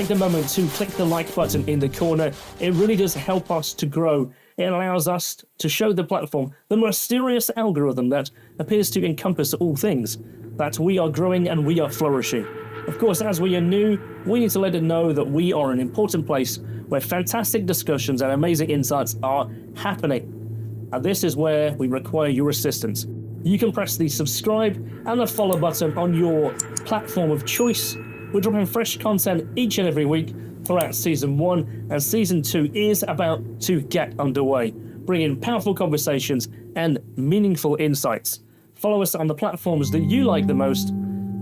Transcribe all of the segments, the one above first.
take a moment to click the like button in the corner. It really does help us to grow. It allows us to show the platform the mysterious algorithm that appears to encompass all things, that we are growing and we are flourishing. Of course, as we are new, we need to let it know that we are an important place where fantastic discussions and amazing insights are happening. And this is where we require your assistance. You can press the subscribe and the follow button on your platform of choice. We're dropping fresh content each and every week throughout Season 1, and Season 2 is about to get underway, bringing powerful conversations and meaningful insights. Follow us on the platforms that you like the most.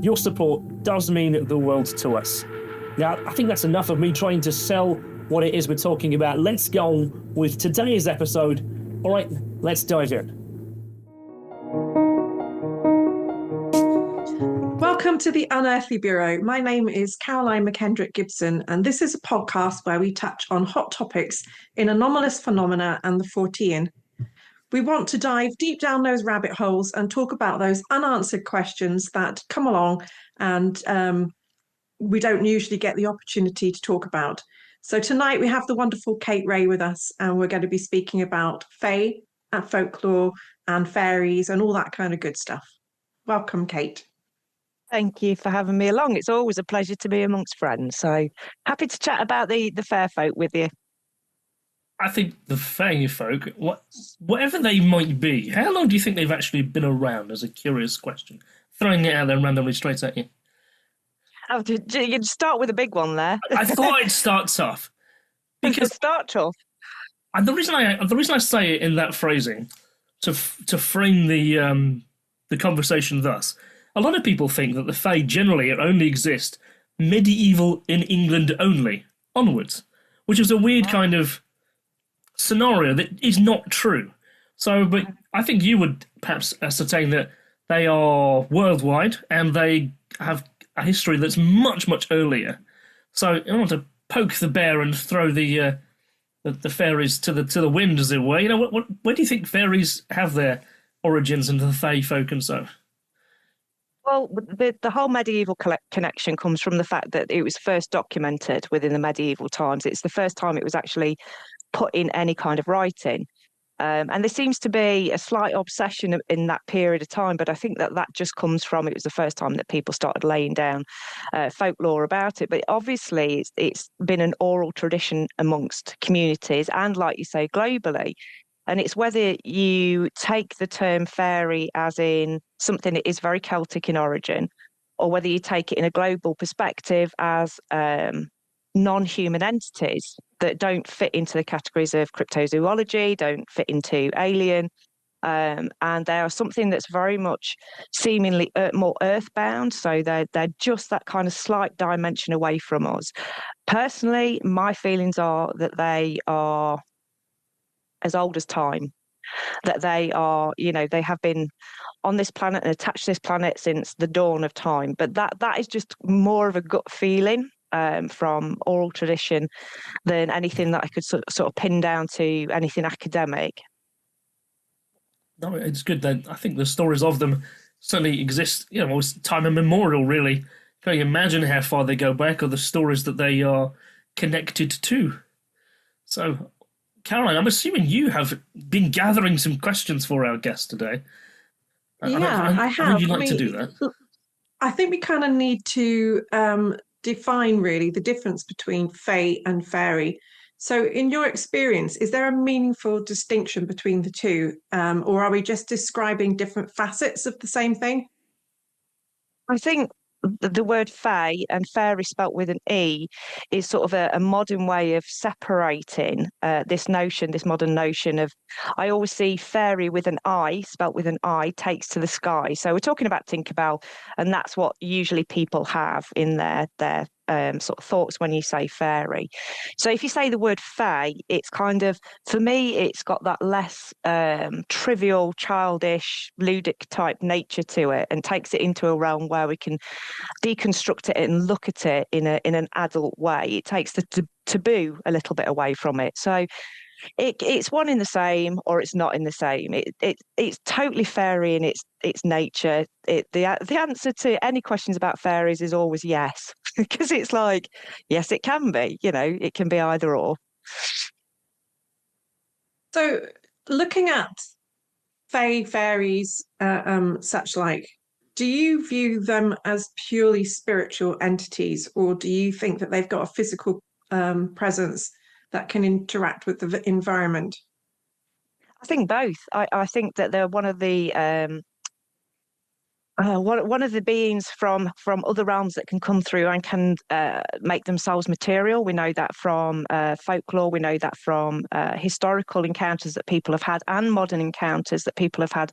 Your support does mean the world to us. Now, I think that's enough of me trying to sell what it is we're talking about. Let's go on with today's episode. All right, let's dive in. Welcome to the Unearthly Bureau. My name is Caroline McKendrick Gibson, and this is a podcast where we touch on hot topics in anomalous phenomena and the Fortean. We want to dive deep down those rabbit holes and talk about those unanswered questions that come along and we don't usually get the opportunity to talk about. So tonight we have the wonderful Kate Ray with us, and we're going to be speaking about Fae and folklore and fairies and all that kind of good stuff. Welcome, Kate. Thank you for having me along. It's always a pleasure to be amongst friends. So happy to chat about the fair folk with you. I think the Fae folk, whatever they might be, how long do you think they've actually been around, as a curious question? Throwing it out there randomly straight at you. Oh, you'd start with a big one there. I thought I'd start tough. Because start tough. And the reason I say it in that phrasing, to frame the conversation thus, a lot of people think that the Fae generally only exist medieval in England only, onwards, which is a weird kind of scenario that is not true. So, but I think you would perhaps ascertain that they are worldwide and they have a history that's much, much earlier. So, I want to poke the bear and throw the fairies to the wind, as it were. You know, where do you think fairies have their origins into the Fae folk and so? Well, the whole medieval connection comes from the fact that it was first documented within the medieval times. It's the first time it was actually put in any kind of writing. And there seems to be a slight obsession in that period of time, but I think that just comes from it was the first time that people started laying down folklore about it. But obviously, it's been an oral tradition amongst communities and, like you say, globally. And it's whether you take the term fairy as in something that is very Celtic in origin, or whether you take it in a global perspective as non-human entities that don't fit into the categories of cryptozoology, don't fit into alien, and they are something that's very much seemingly more earthbound. So they're just that kind of slight dimension away from us. Personally, my feelings are that they are as old as time, that they are, they have been on this planet and attached to this planet since the dawn of time. But that is just more of a gut feeling from oral tradition than anything that I could sort of pin down to anything academic. No, it's good that I think the stories of them certainly exist, time immemorial, really. Can you imagine how far they go back, or the stories that they are connected to? So, Caroline, I'm assuming you have been gathering some questions for our guest today. I have. How would you like to do that? I think we kind of need to define really the difference between Fae and Fairy. So in your experience, is there a meaningful distinction between the two? Or are we just describing different facets of the same thing? I think the word fae and fairy spelt with an E is sort of a modern way of separating this modern notion of, I always see fairy with an I, spelt with an I, takes to the sky. So we're talking about Tinkerbell, and that's what usually people have in their sort of thoughts when you say fairy. So if you say the word fae, it's kind of, for me, it's got that less trivial, childish, ludic type nature to it, and takes it into a realm where we can deconstruct it and look at it in an adult way. It takes the taboo a little bit away from it. So it's one in the same, or it's not in the same. It's totally fairy in its nature. The answer to any questions about fairies is always yes. because it's like, yes, it can be, it can be either or. So looking at fairies, such like, do you view them as purely spiritual entities, or do you think that they've got a physical presence that can interact with the environment? I think both. I think that they're one of the one of the beings from other realms that can come through and can make themselves material. We know that from folklore. We know that from historical encounters that people have had, and modern encounters that people have had,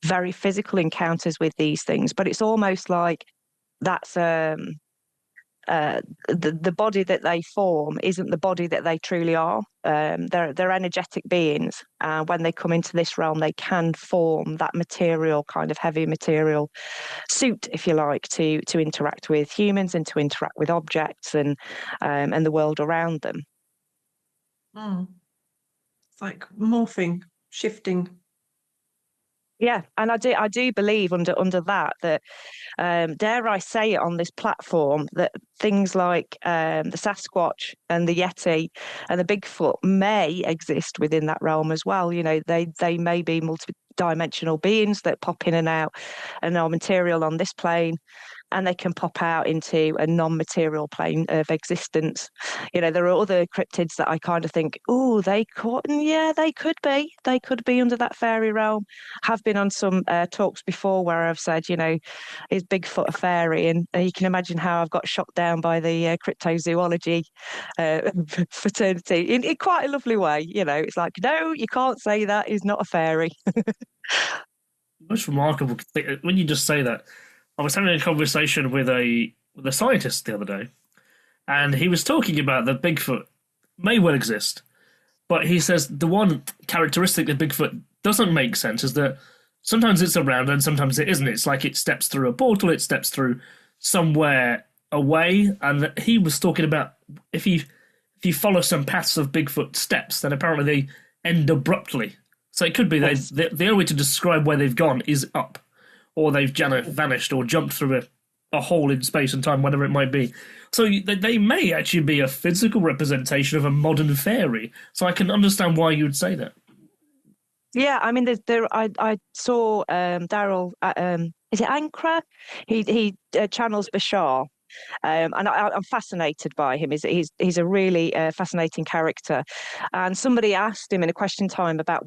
very physical encounters with these things. But it's almost like that's the body that they form isn't the body that they truly are. They're energetic beings. When they come into this realm, they can form that material, kind of heavy material suit, if you like, to interact with humans and to interact with objects and the world around them. It's like morphing, shifting. Yeah, and I do believe under that dare I say it on this platform, that things like the Sasquatch and the Yeti and the Bigfoot may exist within that realm as well. They may be multi-dimensional beings that pop in and out and are material on this plane, and they can pop out into a non-material plane of existence. There are other cryptids that I kind of think, oh, they could be under that fairy realm. Have been on some talks before where I've said, is Bigfoot a fairy? And you can imagine how I've got shot down by the cryptozoology fraternity in quite a lovely way. It's like, no, you can't say that. He's not a fairy. Most remarkable thing, when you just say that, I was having a conversation with a scientist the other day, and he was talking about that Bigfoot may well exist, but he says the one characteristic that Bigfoot doesn't make sense is that sometimes it's around and sometimes it isn't. It's like it steps through a portal, it steps through somewhere away, and he was talking about if you follow some paths of Bigfoot steps, then apparently they end abruptly. So it could be the only way to describe where they've gone is up, or they've vanished or jumped through a hole in space and time, whatever it might be. So they may actually be a physical representation of a modern fairy. So I can understand why you would say that. Yeah, I mean, I saw Daryl. Is it Ankara? He channels Bashar. And I'm fascinated by him. He's a really fascinating character. And somebody asked him in a question time about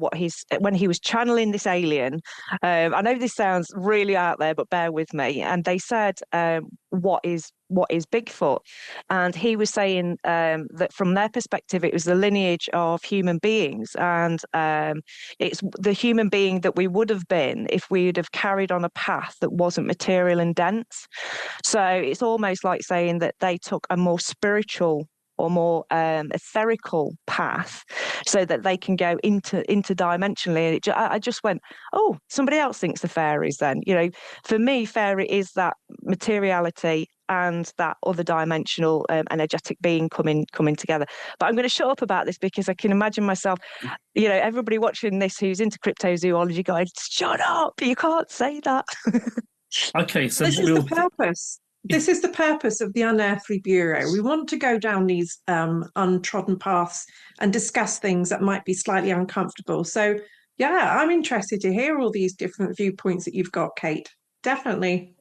when he was channeling this alien. I know this sounds really out there, but bear with me. And they said, what is Bigfoot? And he was saying that from their perspective, it was the lineage of human beings, and it's the human being that we would have been if we would have carried on a path that wasn't material and dense. So it's almost like saying that they took a more spiritual or more etherical path so that they can go interdimensionally. And I just went, oh, somebody else thinks the fairies then. For me, fairy is that materiality and that other dimensional energetic being coming together. But I'm going to shut up about this because I can imagine myself, everybody watching this who's into cryptozoology going, shut up, you can't say that. Okay, so this is the purpose. This is the purpose of the Unearthly Bureau. We want to go down these untrodden paths and discuss things that might be slightly uncomfortable. So, yeah, I'm interested to hear all these different viewpoints that you've got, Kate. Definitely.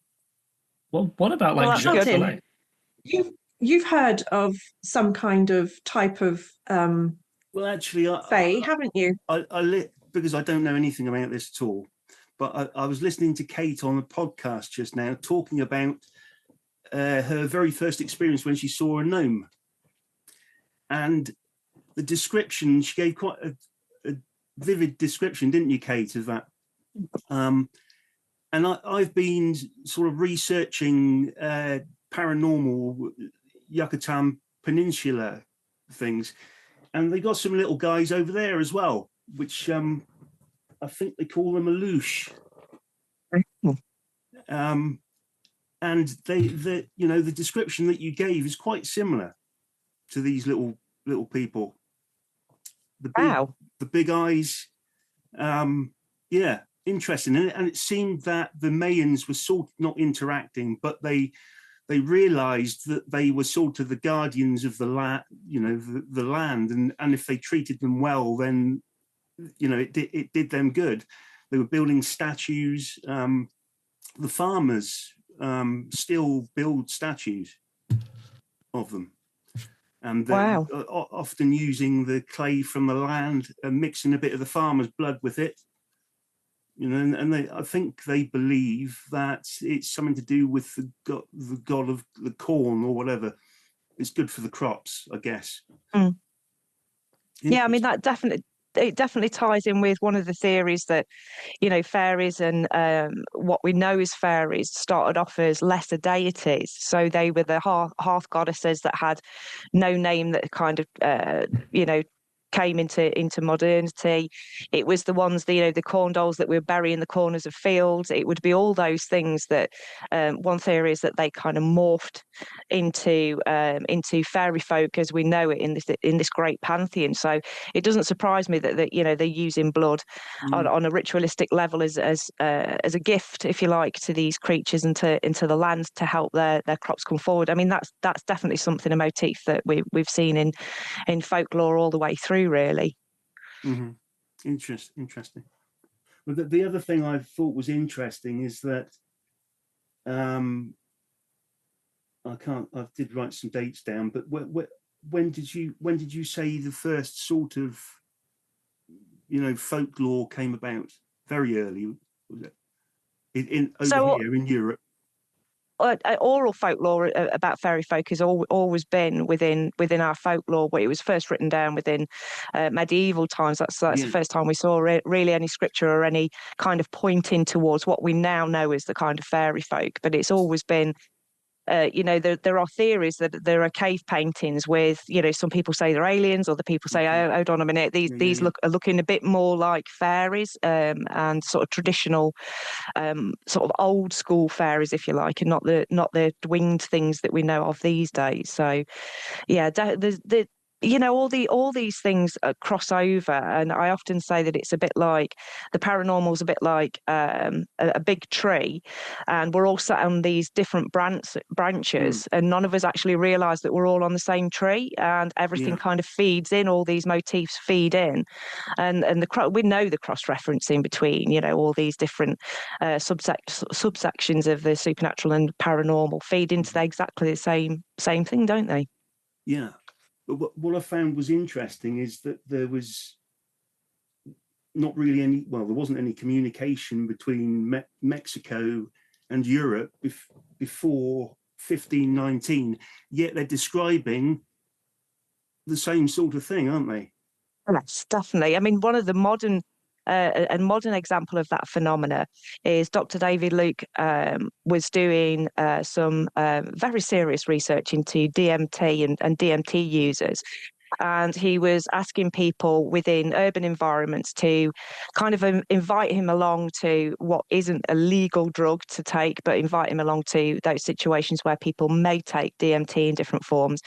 Well, what about Martin, you've heard of some kind of type of well, actually, fae, haven't you? Because I don't know anything about this at all. But I was listening to Kate on a podcast just now talking about her very first experience when she saw a gnome. And the description, she gave quite a vivid description, didn't you, Kate, of that? And I've been sort of researching paranormal Yucatan Peninsula things. And they got some little guys over there as well, which I think they call them a loosh. And the description that you gave is quite similar to these little people. The big eyes. Interesting. And it seemed that the Mayans were sort of not interacting, but they they realised that they were sort of the guardians of the land, the land, and if they treated them well, then it did them good. They were building statues. The farmers still build statues of them, and Wow. often using the clay from the land and mixing a bit of the farmer's blood with it. I think they believe that it's something to do with the god of the corn or whatever. It's good for the crops, I guess. Mm. Yeah, I mean, it definitely ties in with one of the theories that, fairies and what we know as fairies started off as lesser deities. So they were the hearth goddesses that had no name, that kind of, came into modernity. It was the ones, the corn dolls that we bury in the corners of fields. It would be all those things that one theory is that they kind of morphed into fairy folk as we know it in this great pantheon. So it doesn't surprise me that they're using blood on a ritualistic level as a gift, if you like, to these creatures and into the land to help their crops come forward. I mean, that's definitely something, a motif that we've seen in folklore all the way through, really. Mm-hmm. Interesting. Well, the other thing I thought was interesting is that I did write some dates down, but when did you say the first sort of folklore came about? Very early, was it? Here in Europe? Oral folklore about fairy folk has always been within our folklore. But it was first written down within medieval times. That's the first time we saw really any scripture or any kind of pointing towards what we now know as the kind of fairy folk. But it's always been. There are theories that there are cave paintings with, some people say they're aliens, other people say, oh, hold on a minute, these are looking a bit more like fairies, and sort of traditional, sort of old school fairies, if you like, and not the winged things that we know of these days. So, yeah, all these things cross over, and I often say that it's a bit like the paranormal's a bit like a big tree, and we're all sat on these different branches, and none of us actually realise that we're all on the same tree, and everything kind of feeds in. All these motifs feed in, and we know the cross referencing between all these different subsections of the supernatural and paranormal feed into exactly the same thing, don't they? Yeah. But what I found was interesting is that there was not really there wasn't any communication between Mexico and Europe before 1519, yet they're describing the same sort of thing, aren't they? Yes, definitely. I mean, one of the modern example of that phenomena is Dr. David Luke was doing some very serious research into DMT and DMT users. And he was asking people within urban environments to kind of invite him along to what isn't a legal drug to take, but invite him along to those situations where people may take DMT in different forms.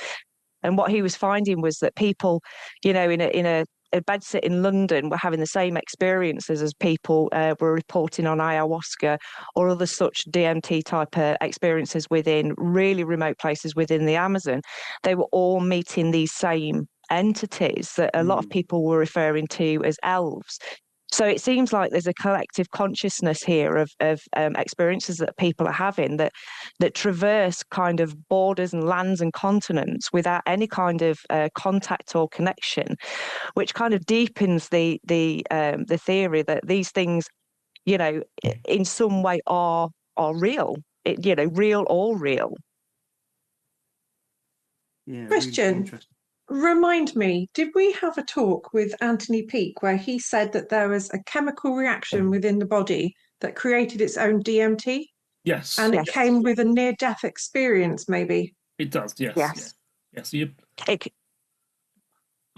And what he was finding was that people, in a bedsit in London were having the same experiences as people were reporting on ayahuasca or other such DMT type experiences within really remote places within the Amazon. They were all meeting these same entities that a lot of people were referring to as elves. So it seems like there's a collective consciousness here of experiences that people are having that traverse kind of borders and lands and continents without any kind of contact or connection, which kind of deepens the theory that these things, in some way are real. Real or real. Yeah. Question. Really Remind me, did we have a talk with Anthony Peake where he said that there was a chemical reaction within the body that created its own DMT? Yes. And it came with a near-death experience, maybe? It does, yes. Yes. Yes. You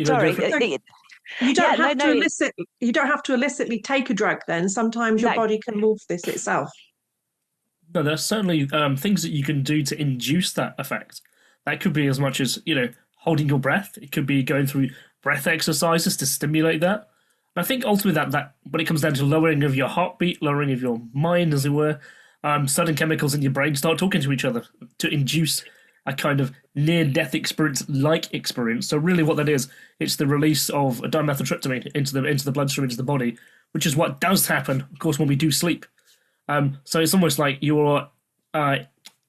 don't have to illicitly take a drug then. Sometimes your body can morph this itself. No, there's certainly things that you can do to induce that effect. That could be as much as, holding your breath. It could be going through breath exercises to stimulate that. And I think ultimately that when it comes down to lowering of your heartbeat, lowering of your mind, as it were, certain chemicals in your brain start talking to each other to induce a kind of near-death experience-like experience. So really what that is, it's the release of dimethyltryptamine into the bloodstream, into the body, which is what does happen, of course, when we do sleep. So it's almost like you're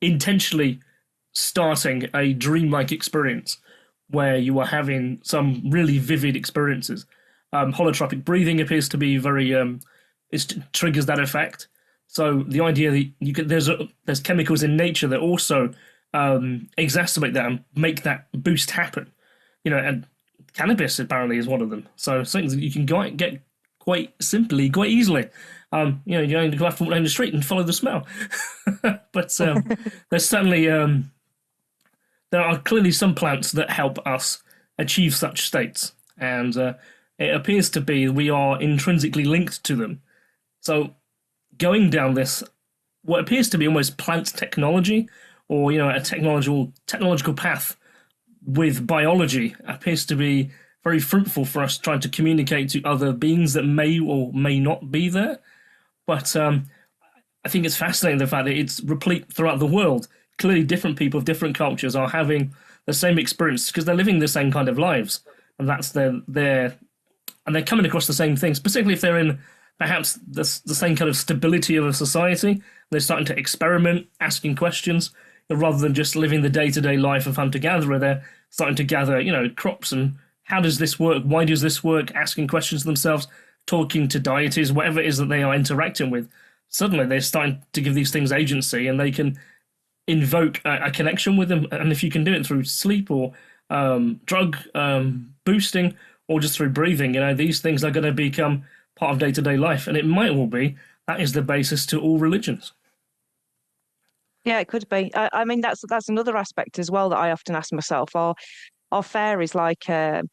intentionally starting a dreamlike experience where you are having some really vivid experiences. Holotropic breathing appears to be very... it triggers that effect. So the idea that there's chemicals in nature that also exacerbate that and make that boost happen. And cannabis apparently is one of them. So things that you can get quite simply, quite easily. You don't have to walk down the street and follow the smell. But there's certainly there are clearly some plants that help us achieve such states, and it appears to be we are intrinsically linked to them. So going down this, what appears to be almost plant technology, or a technological path with biology, appears to be very fruitful for us trying to communicate to other beings that may or may not be there. But I think it's fascinating the fact that it's replete throughout the world. Clearly different people of different cultures are having the same experience because they're living the same kind of lives, and that's and they're coming across the same things, particularly if they're in perhaps the same kind of stability of a society. They're starting to experiment, asking questions, rather than just living the day-to-day life of hunter-gatherer. They're starting to gather, crops, and how does this work? Why does this work? Asking questions themselves, talking to deities, whatever it is that they are interacting with. Suddenly they're starting to give these things agency, and they can invoke a connection with them. And if you can do it through sleep or drug boosting, or just through breathing, these things are going to become part of day-to-day life. And it might well be that is the basis to all religions. Yeah, it could be. I mean, that's another aspect as well that I often ask myself: are fairies like, like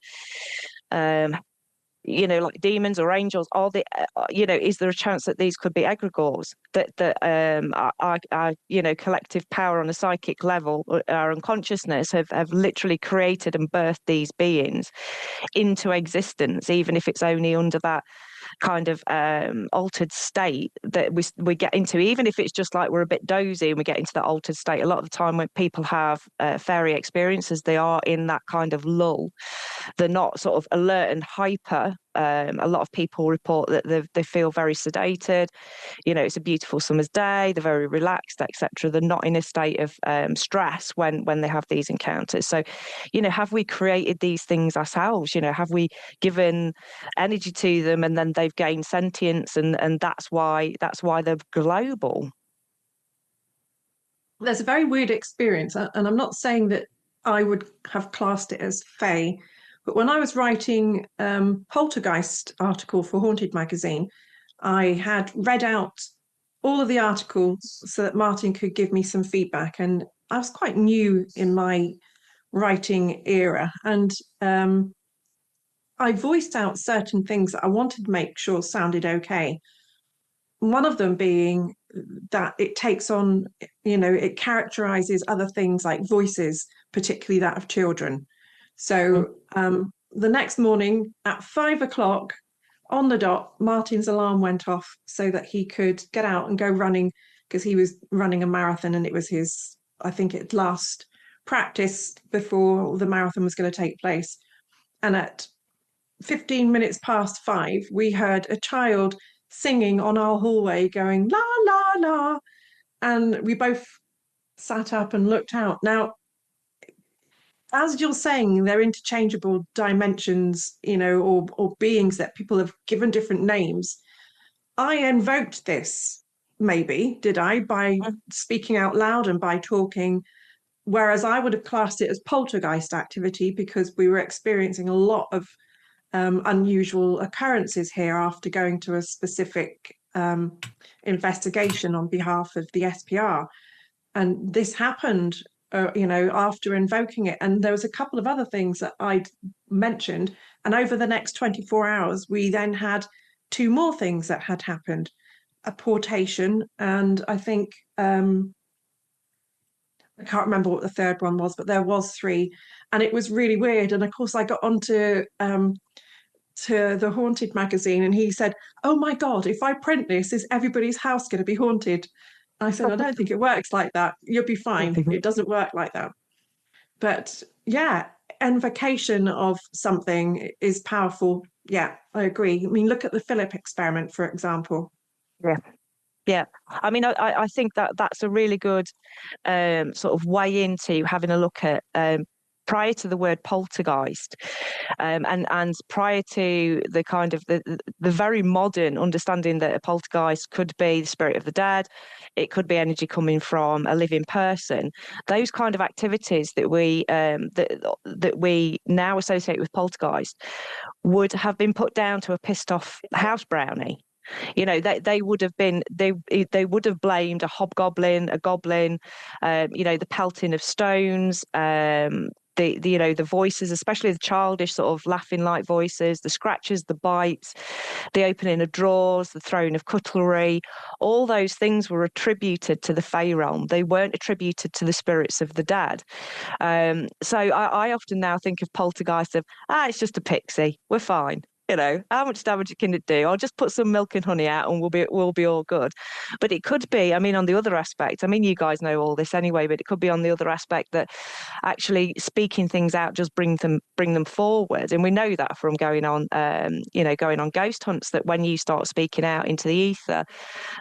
demons or angels? Are they, is there a chance that these could be egregores that are collective power on a psychic level, our unconsciousness have literally created and birthed these beings into existence, even if it's only under that kind of altered state that we get into, even if it's just like we're a bit dozy and we get into that altered state. A lot of the time when people have fairy experiences, they are in that kind of lull. They're not sort of alert and hyper. A lot of people report that they feel very sedated. It's a beautiful summer's day. They're very relaxed, etc. They're not in a state of stress when they have these encounters. So, have we created these things ourselves? Have we given energy to them and then they've gained sentience, and that's why they're global? There's a very weird experience, and I'm not saying that I would have classed it as fae, but when I was writing poltergeist article for Haunted magazine, I had read out all of the articles so that Martin could give me some feedback, and I was quite new in my writing era, and I voiced out certain things that I wanted to make sure sounded okay. One of them being that it takes on, it characterizes other things like voices, particularly that of children. So the next morning at 5 o'clock on the dot, Martin's alarm went off so that he could get out and go running, because he was running a marathon and it was his, I think, it last practice before the marathon was going to take place. And at 15 minutes past 5, we heard a child singing on our hallway going, la, la, la. And we both sat up and looked out. Now, as you're saying, they're interchangeable dimensions, or beings that people have given different names. I invoked this, maybe, did I, by speaking out loud and by talking, whereas I would have classed it as poltergeist activity because we were experiencing a lot of unusual occurrences here after going to a specific investigation on behalf of the SPR. And this happened after invoking it. And there was a couple of other things that I'd mentioned. And over the next 24 hours, we then had 2 more things that had happened. A portation, and I think, I can't remember what the third one was, but there was 3. And it was really weird. And of course, I got onto to the Haunted magazine, and he said, "Oh my God, if I print this, is everybody's house going to be haunted?" I said, I don't think it works like that. You'll be fine. It doesn't work like that. But yeah, invocation of something is powerful. Yeah, I agree. I mean, look at the Philip experiment, for example. Yeah. Yeah, I mean, I think that that's a really good sort of way into having a look at prior to the word poltergeist, and prior to the kind of the very modern understanding that a poltergeist could be the spirit of the dead, it could be energy coming from a living person. Those kind of activities that that we now associate with poltergeist would have been put down to a pissed off house brownie. You know, they would have been they would have blamed a hobgoblin, a goblin, the pelting of stones, the voices, especially the childish sort of laughing like voices, the scratches, the bites, the opening of drawers, the throwing of cutlery. All those things were attributed to the Fey realm. They weren't attributed to the spirits of the dead. So I often now think of poltergeist of it's just a pixie. We're fine. You know, how much damage can it do? I'll just put some milk and honey out and we'll be all good. But it could be, I mean, on the other aspect, I mean, you guys know all this anyway, but it could be on the other aspect that actually speaking things out just bring them forward. And we know that from going on ghost hunts, that when you start speaking out into the ether,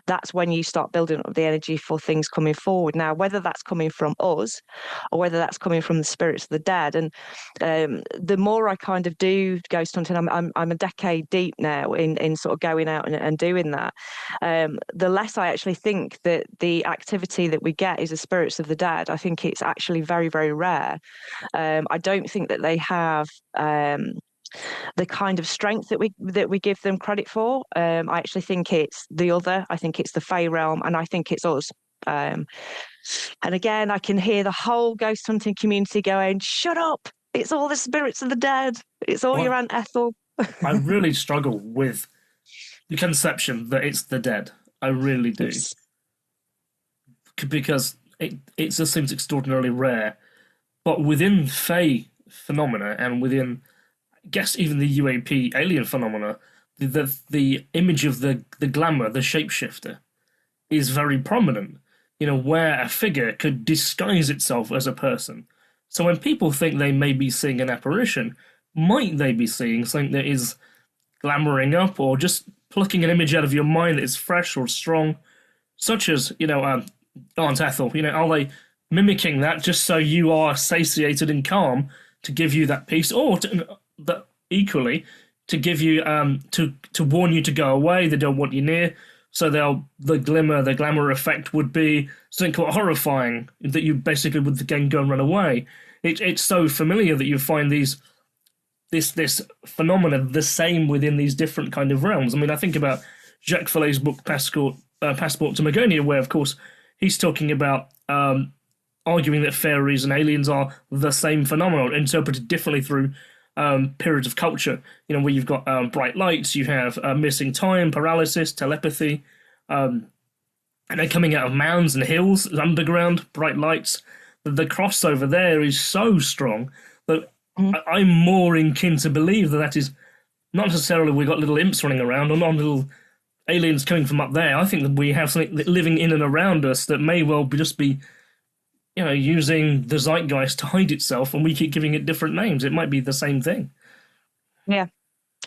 that's when you start building up the energy for things coming forward. Now, whether that's coming from us or whether that's coming from the spirits of the dead. And the more I kind of do ghost hunting, I'm a decade deep now in sort of going out and doing that. The less I actually think that the activity that we get is the spirits of the dead. I think it's actually very, very rare. I don't think that they have the kind of strength that we give them credit for. I actually think it's the other. I think it's the Fey realm, and I think it's us. And again, I can hear the whole ghost hunting community going, "Shut up! It's all the spirits of the dead. It's all your Aunt Ethel." I really struggle with the conception that it's the dead. I really do. Because it just seems extraordinarily rare. But within Fey phenomena and within, I guess, even the UAP alien phenomena, the image of the glamour, the shapeshifter, is very prominent. You know, where a figure could disguise itself as a person. So when people think they may be seeing an apparition, might they be seeing something that is glamouring up or just plucking an image out of your mind that is fresh or strong, such as, Aunt Ethel? Are they mimicking that just so you are satiated and calm to give you that peace, or equally to give you to warn you to go away? They don't want you near, so the glamour effect would be something quite horrifying that you basically would again go and run away. It's so familiar that you find this phenomena the same within these different kind of realms. I mean, I think about Jacques Vallée's book Passport to Magonia, where, of course, he's talking about arguing that fairies and aliens are the same phenomenon, interpreted differently through periods of culture. Where you've got bright lights, you have missing time, paralysis, telepathy, and they're coming out of mounds and hills, underground, bright lights. The crossover there is so strong that I'm more inclined to believe that is not necessarily we've got little imps running around or not little aliens coming from up there. I think that we have something living in and around us that may well just be, using the zeitgeist to hide itself, and we keep giving it different names. It might be the same thing. Yeah.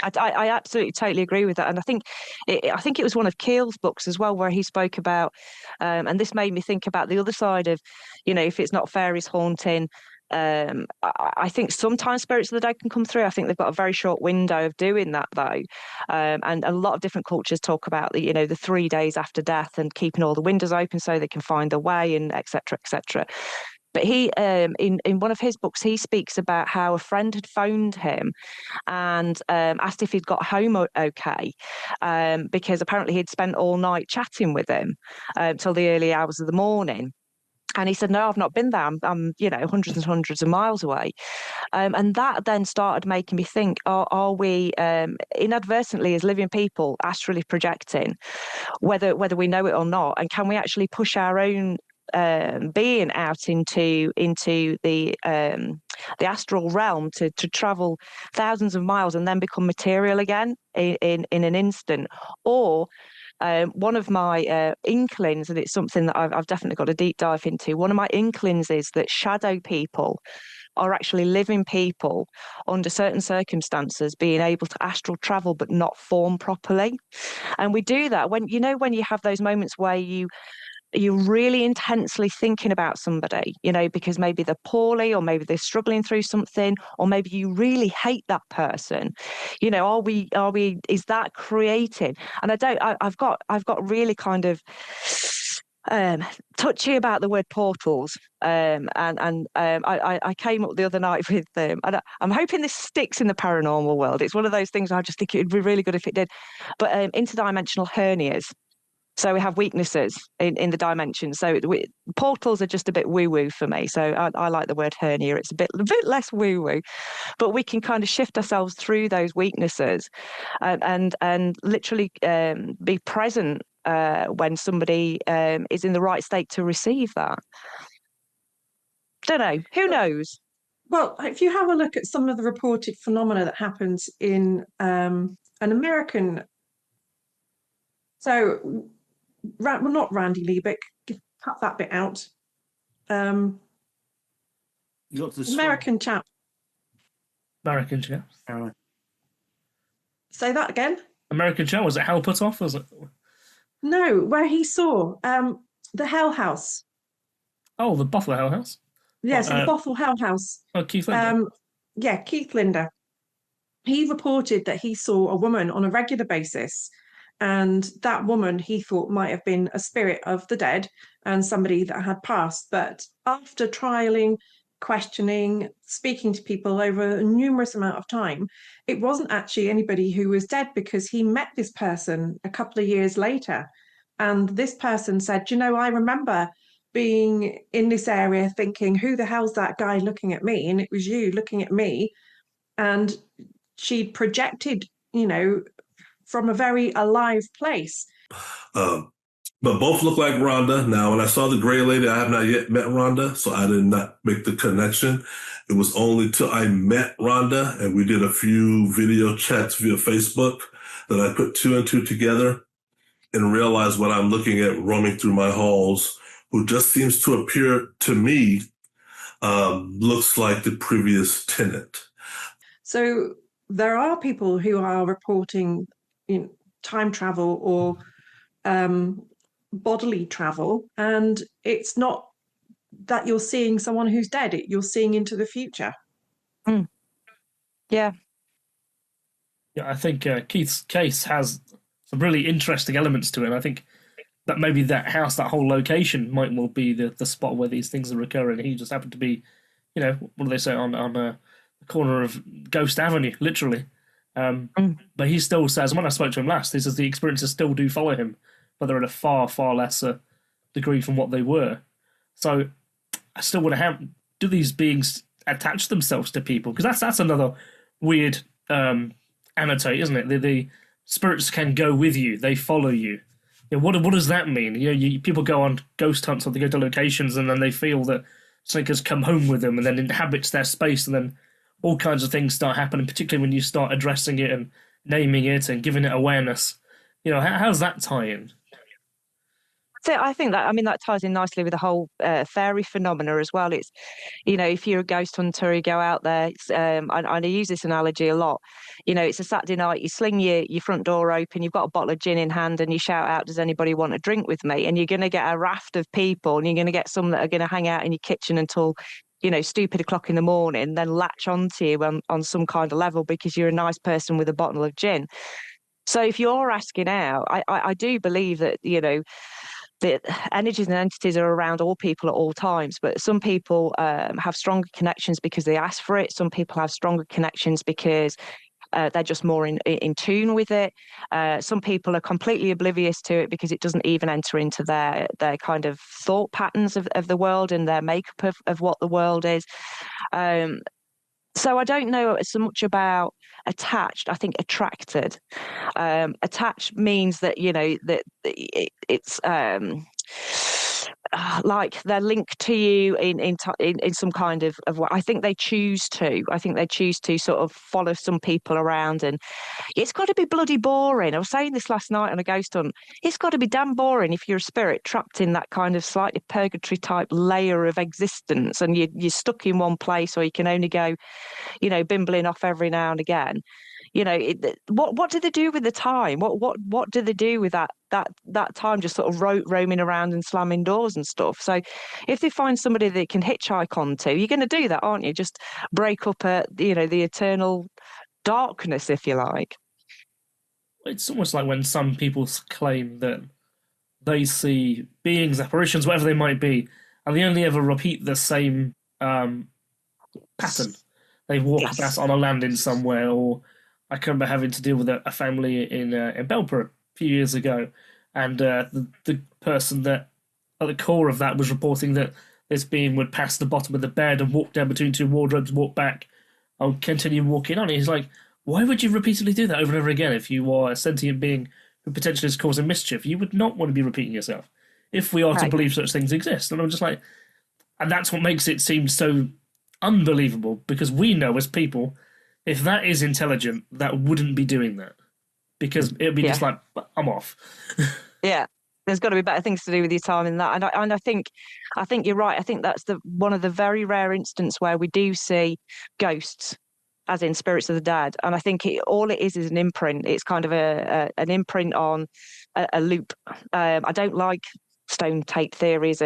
I absolutely totally agree with that, and I think it was one of Keel's books as well where he spoke about, and this made me think about the other side of, if it's not fairies haunting. I think sometimes spirits of the dead can come through. I think they've got a very short window of doing that, though, and a lot of different cultures talk about the 3 days after death and keeping all the windows open so they can find their way, and etc. etc. But he, in one of his books, he speaks about how a friend had phoned him and asked if he'd got home okay, because apparently he'd spent all night chatting with him till the early hours of the morning. And he said, "No, I've not been there. I'm hundreds and hundreds of miles away." And that then started making me think, are we inadvertently, as living people, astrally projecting, whether we know it or not? And can we actually push our own being out into the astral realm to travel thousands of miles and then become material again in an instant? Or One of my inklings, and it's something that I've definitely got a deep dive into, one of my inklings is that shadow people are actually living people under certain circumstances being able to astral travel but not form properly. And we do that when you have those moments where you're really intensely thinking about somebody, because maybe they're poorly or maybe they're struggling through something, or maybe you really hate that person. Is that creating? And I've got really kind of touchy about the word portals. I came up the other night with them, and I'm hoping this sticks in the paranormal world. It's one of those things I just think it would be really good if it did. But interdimensional hernias. So we have weaknesses in the dimensions. So portals are just a bit woo-woo for me. So I like the word hernia. It's a bit less woo-woo, but we can kind of shift ourselves through those weaknesses, and literally be present when somebody is in the right state to receive that. Don't know. Who knows? Well, if you have a look at some of the reported phenomena that happens in an American, so well, not Randy Liebig, cut that bit out. American chap. American chap. Say that again. American chap. Was it Hal Puthoff? Was it? No, where he saw the Hell House. Oh, the Buffalo Hell House. Yes, the Bothell Hell House. Oh, Keith Linder. Yeah, Keith Linder. He reported that he saw a woman on a regular basis, and that woman he thought might have been a spirit of the dead and somebody that had passed. But after trialing, questioning, speaking to people over a numerous amount of time, it wasn't actually anybody who was dead, because he met this person a couple of years later. And this person said, I remember being in this area thinking, who the hell's that guy looking at me? And it was you looking at me. And she'd projected, from a very alive place. But both look like Rhonda. Now, when I saw the gray lady, I have not yet met Rhonda, so I did not make the connection. It was only till I met Rhonda and we did a few video chats via Facebook that I put two and two together and realized what I'm looking at roaming through my halls, who just seems to appear to me, looks like the previous tenant. So there are people who are reporting time travel or bodily travel, and it's not that you're seeing someone who's dead, you're seeing into the future. Yeah, I think Keith's case has some really interesting elements to it. I think that maybe that house, that whole location, might well be the spot where these things are occurring. He just happened to be, what do they say, on the corner of Ghost Avenue, literally. But he still says, when I spoke to him last, he says the experiences still do follow him, but they're at a far, far lesser degree from what they were. So I still want to have, do these beings attach themselves to people? Because that's another weird annotate, isn't it? The spirits can go with you, they follow you. What does that mean? People go on ghost hunts or they go to locations and then they feel that something has come home with them and then inhabits their space, and then all kinds of things start happening, particularly when you start addressing it and naming it and giving it awareness. How's that tie in? So I think that ties in nicely with the whole fairy phenomena as well. It's, if you're a ghost hunter, you go out there, I use this analogy a lot. It's a Saturday night, you sling your front door open, you've got a bottle of gin in hand and you shout out, does anybody want a drink with me? And you're going to get a raft of people, and you're going to get some that are going to hang out in your kitchen until, stupid o'clock in the morning, then latch onto you on some kind of level because you're a nice person with a bottle of gin. So if you're asking out, I do believe that, the energies and entities are around all people at all times, but some people have stronger connections because they ask for it. Some people have stronger connections because they're just more in tune with it. Some people are completely oblivious to it because it doesn't even enter into their kind of thought patterns of the world and their makeup of what the world is. So I don't know so much about attached. I think attracted. Attached means that, that it's like they're linked to you in some kind of way. I think they choose to. I think they choose to sort of follow some people around, and it's got to be bloody boring. I was saying this last night on a ghost hunt. It's got to be damn boring if you're a spirit trapped in that kind of slightly purgatory type layer of existence, and you're stuck in one place, or you can only go, bimbling off every now and again. What do they do with the time? What do they do with that time just sort of roaming around and slamming doors and stuff? So if they find somebody they can hitchhike onto, you're going to do that, aren't you? Just break up the eternal darkness, if you like. It's almost like when some people claim that they see beings, apparitions, whatever they might be, and they only ever repeat the same pattern. They walk past on a landing somewhere, or I can remember having to deal with a family in Belper a few years ago, and the person that at the core of that was reporting that this being would pass the bottom of the bed and walk down between two wardrobes, walk back, and continue walking on. He's like, why would you repeatedly do that over and over again if you are a sentient being who potentially is causing mischief? You would not want to be repeating yourself if we are to believe such things exist. And I'm just like, and that's what makes it seem so unbelievable, because we know as people, if that is intelligent, that wouldn't be doing that, because it would be just like, I'm off. Yeah, there's got to be better things to do with your time than that. And I think you're right. I think that's one of the very rare instances where we do see ghosts, as in spirits of the dead. And I think all it is an imprint. It's kind of an imprint on a loop. I don't like stone tape theory as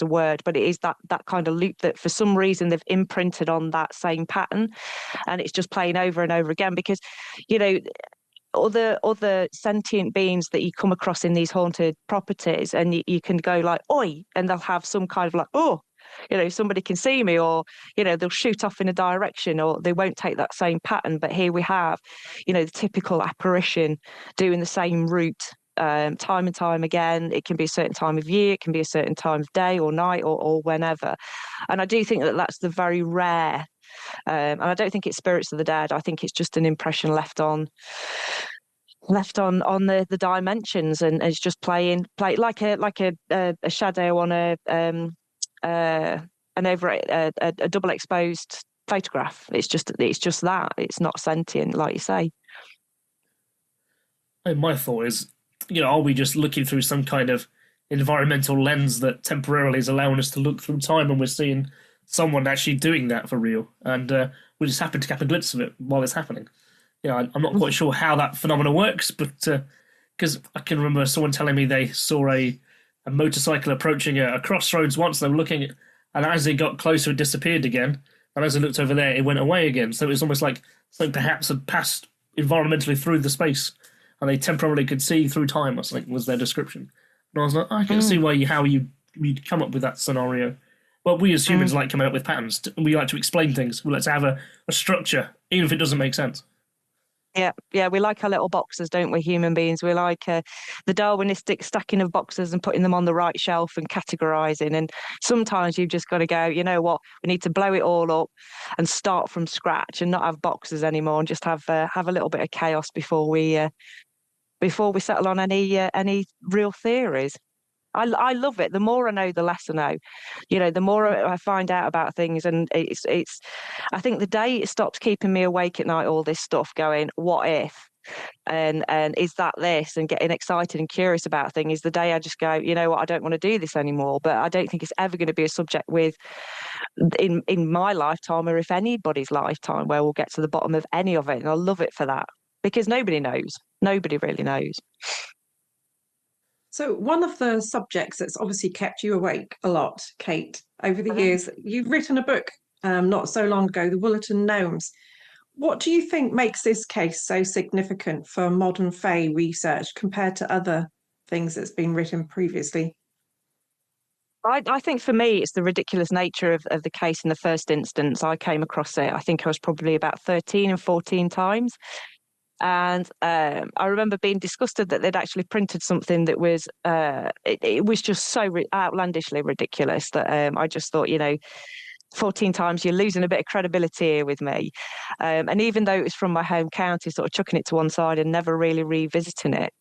a word, but it is that kind of loop that for some reason they've imprinted on that same pattern, and it's just playing over and over again. Because other sentient beings that you come across in these haunted properties, and you can go like, oi, and they'll have some kind of like, oh, somebody can see me, or they'll shoot off in a direction, or they won't take that same pattern. But here we have the typical apparition doing the same route time and time again. It can be a certain time of year, it can be a certain time of day or night, or whenever. And I do think that that's the very rare, and I don't think it's spirits of the dead. I think it's just an impression left on the dimensions, and it's just play like a shadow on a double exposed photograph. It's just that it's not sentient, like you say. My thought is, are we just looking through some kind of environmental lens that temporarily is allowing us to look through time, and we're seeing someone actually doing that for real, and we just happen to catch a glimpse of it while it's happening? I'm not quite sure how that phenomenon works, but because I can remember someone telling me they saw a motorcycle approaching a crossroads once. They were looking, and as it got closer, it disappeared again, and as it looked over there, it went away again. So it was almost like something perhaps had passed environmentally through the space, and they temporarily could see through time, or something was their description. And I was like, I can see how you'd come up with that scenario. Well, we as humans like coming up with patterns. We like to explain things. We like to have a structure, even if it doesn't make sense. Yeah, we like our little boxes, don't we, human beings? We like the Darwinistic stacking of boxes and putting them on the right shelf and categorising. And sometimes you've just got to go, you know what, we need to blow it all up and start from scratch and not have boxes anymore, and just have a little bit of chaos before we settle on any real theories. I love it. The more I know, the less I know. The more I find out about things, and it's. I think the day it stops keeping me awake at night, all this stuff going, what if, and is that this, and getting excited and curious about things, is the day I just go, you know what, I don't want to do this anymore. But I don't think it's ever going to be a subject in my lifetime, or if anybody's lifetime, where we'll get to the bottom of any of it. And I love it for that, because nobody knows. Nobody really knows. So one of the subjects that's obviously kept you awake a lot, Kate, over the years, you've written a book not so long ago, the Woolaton Gnomes. What do you think makes this case so significant for modern Fae research compared to other things that's been written previously? I think for me, it's the ridiculous nature of the case in the first instance. I came across it, I think I was probably about 13 and 14 times. And I remember being disgusted that they'd actually printed something that was, it was just so outlandishly ridiculous that I just thought, 14 times, you're losing a bit of credibility here with me. And even though it was from my home county, sort of chucking it to one side and never really revisiting it,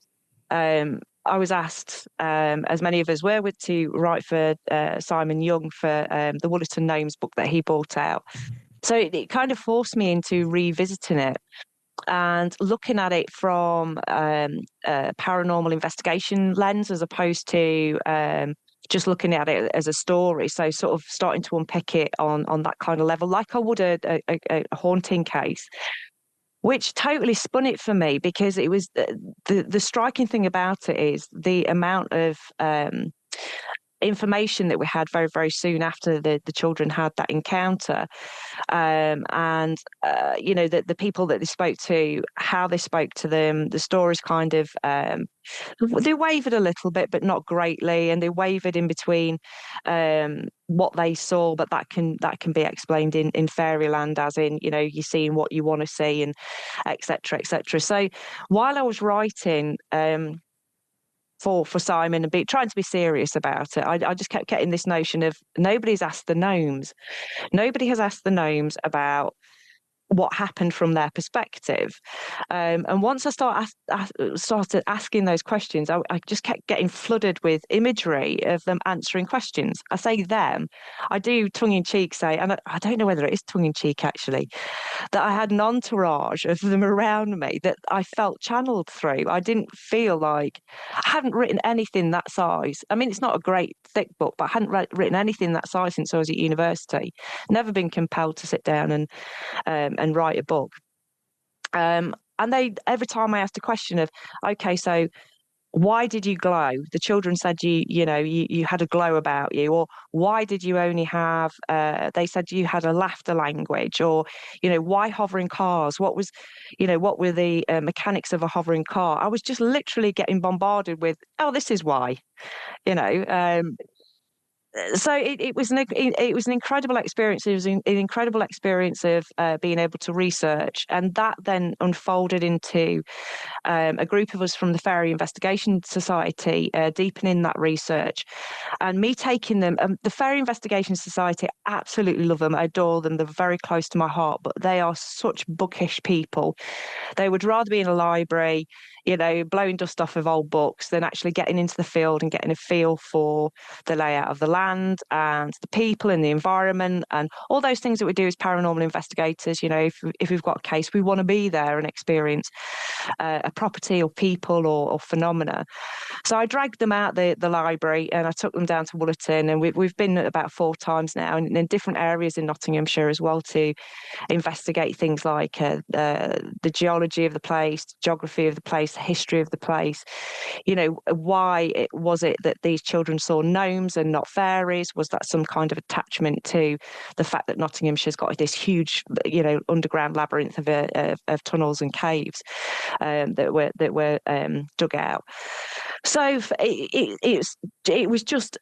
I was asked, as many of us were, to write for Simon Young for the Wollaton Gnomes book that he brought out. So it kind of forced me into revisiting it and looking at it from a paranormal investigation lens, as opposed to just looking at it as a story. So sort of starting to unpick it on that kind of level, like I would a haunting case, which totally spun it for me, because it was the striking thing about it is the amount of information that we had very, very soon after the children had that encounter. You know, the people that they spoke to, how they spoke to them, the stories kind of, they wavered a little bit, but not greatly. And they wavered in between what they saw, but that can be explained in fairyland, as in, you know, you're seeing what you want to see, and et cetera, et cetera. So while I was writing, for Simon and trying to be serious about it, I just kept getting this notion of nobody's asked the gnomes. Nobody has asked the gnomes about what happened from their perspective. And once I started asking those questions, I just kept getting flooded with imagery of them answering questions. I say them, I do tongue-in-cheek say, and I don't know whether it is tongue-in-cheek actually, that I had an entourage of them around me that I felt channeled through. I didn't feel like, I hadn't written anything that size. I mean, it's not a great thick book, but I hadn't written anything that size since I was at university. Never been compelled to sit down and write a book. And every time I asked a question of, okay, so why did you glow? The children said you had a glow about you. Or why did you only have, they said you had a laughter language. Or, you know, why hovering cars? What were the mechanics of a hovering car? I was just literally getting bombarded with, oh, this is why, you know. So it was an incredible experience. It was an incredible experience of being able to research, and that then unfolded into a group of us from the Fairy Investigation Society deepening that research, and me taking them. The Fairy Investigation Society, I absolutely love them. I adore them. They're very close to my heart, but they are such bookish people. They would rather be in a library, you know, blowing dust off of old books, than actually getting into the field and getting a feel for the layout of the land and the people and the environment and all those things that we do as paranormal investigators. You know, if we've got a case, we want to be there and experience a property or people or phenomena. So I dragged them out the library and I took them down to Wollaton, and we've been about 4 times now in different areas in Nottinghamshire as well, to investigate things like the geology of the place, geography of the place, the history of the place. You know, why was it that these children saw gnomes and not fairies? Was that some kind of attachment to the fact that Nottinghamshire's got this huge, you know, underground labyrinth of tunnels and caves that were dug out? So it was just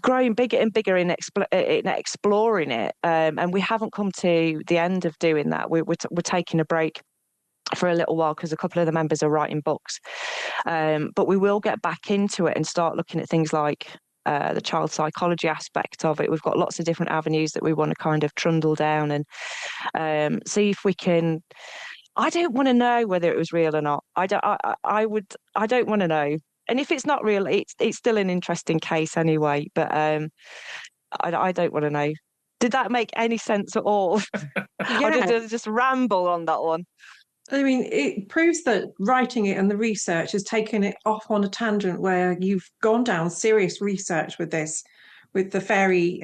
growing bigger and bigger in exploring it, and we haven't come to the end of doing that. We're taking a break for a little while because a couple of the members are writing books, but we will get back into it and start looking at things like the child psychology aspect of it. We've got lots of different avenues that we want to kind of trundle down and see if we can. I don't want to know whether it was real or not. I don't want to know. And if it's not real, it's still an interesting case anyway. But I don't want to know. Did that make any sense at all? Yeah. Or did I just ramble on that one? I mean, it proves that writing it and the research has taken it off on a tangent where you've gone down serious research with this, with the fairy.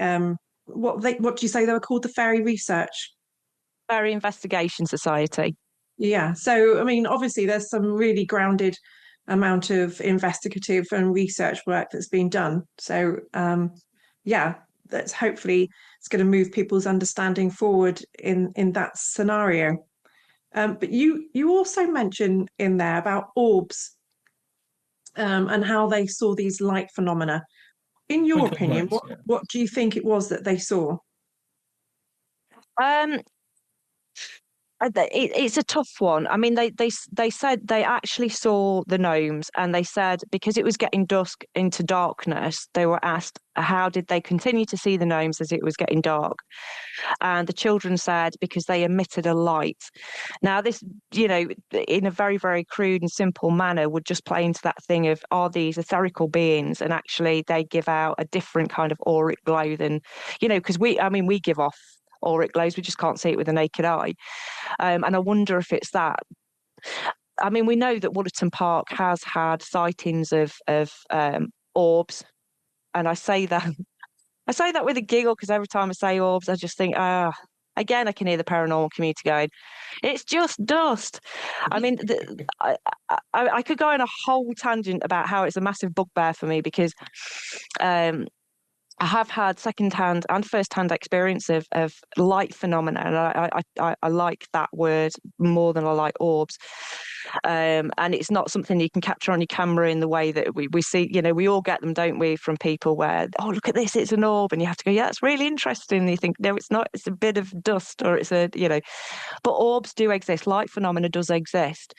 What do you say they were called? The Fairy Research. Fairy Investigation Society. Yeah. So, I mean, obviously, there's some really grounded amount of investigative and research work that's been done. So, yeah, that's hopefully it's going to move people's understanding forward in that scenario. But you also mentioned in there about orbs and how they saw these light phenomena. In your opinion, what do you think it was that they saw? It's a tough one. I mean, they said they actually saw the gnomes, and they said because it was getting dusk into darkness, they were asked how did they continue to see the gnomes as it was getting dark, and the children said because they emitted a light. Now, this, in a very, very crude and simple manner, would just play into that thing of are these etherical beings, and actually they give out a different kind of auric glow than, because we give off auric glows, we just can't see it with the naked eye. And I wonder if it's that. I mean, we know that Wollaton Park has had sightings of orbs, and I say that with a giggle because every time I say orbs, I just think, again, I can hear the paranormal community going, it's just dust. I mean, I could go on a whole tangent about how it's a massive bugbear for me because I have had second-hand and first-hand experience of light phenomena, and I like that word more than I like orbs. And it's not something you can capture on your camera in the way that we see. We all get them, don't we, from people where, oh, look at this, it's an orb, and you have to go, yeah, it's really interesting. And you think, no, it's not. It's a bit of dust, or it's But orbs do exist. Light phenomena does exist,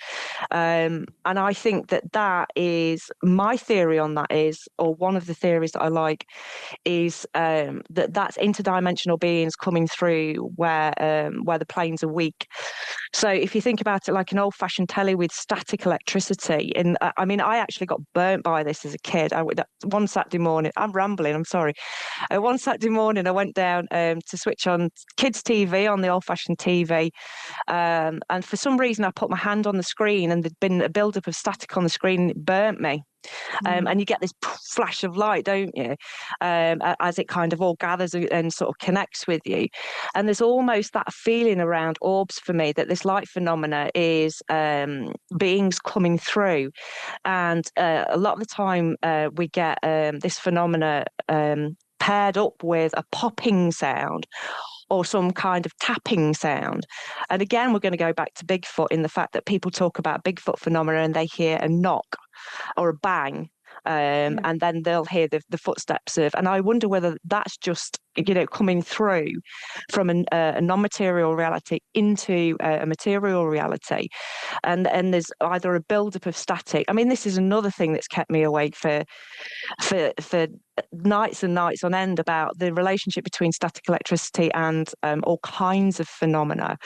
and I think that is my theory on that is, or one of the theories that I like, is that's interdimensional beings coming through where the planes are weak. So if you think about it like an old-fashioned telly with static electricity, and I mean, I actually got burnt by this as a kid. One Saturday morning, I'm rambling, I'm sorry. One Saturday morning, I went down to switch on kids' TV on the old-fashioned TV, and for some reason, I put my hand on the screen, and there'd been a build-up of static on the screen, and it burnt me. And you get this flash of light, don't you, as it kind of all gathers and sort of connects with you. And there's almost that feeling around orbs for me that this light phenomena is beings coming through. And a lot of the time we get this phenomena paired up with a popping sound or some kind of tapping sound. And again, we're going to go back to Bigfoot in the fact that people talk about Bigfoot phenomena and they hear a knock or a bang, and then they'll hear the footsteps of, and I wonder whether that's just coming through from a non-material reality into a material reality, and there's either a build-up of static. I mean, this is another thing that's kept me awake for nights and nights on end about the relationship between static electricity and all kinds of phenomena,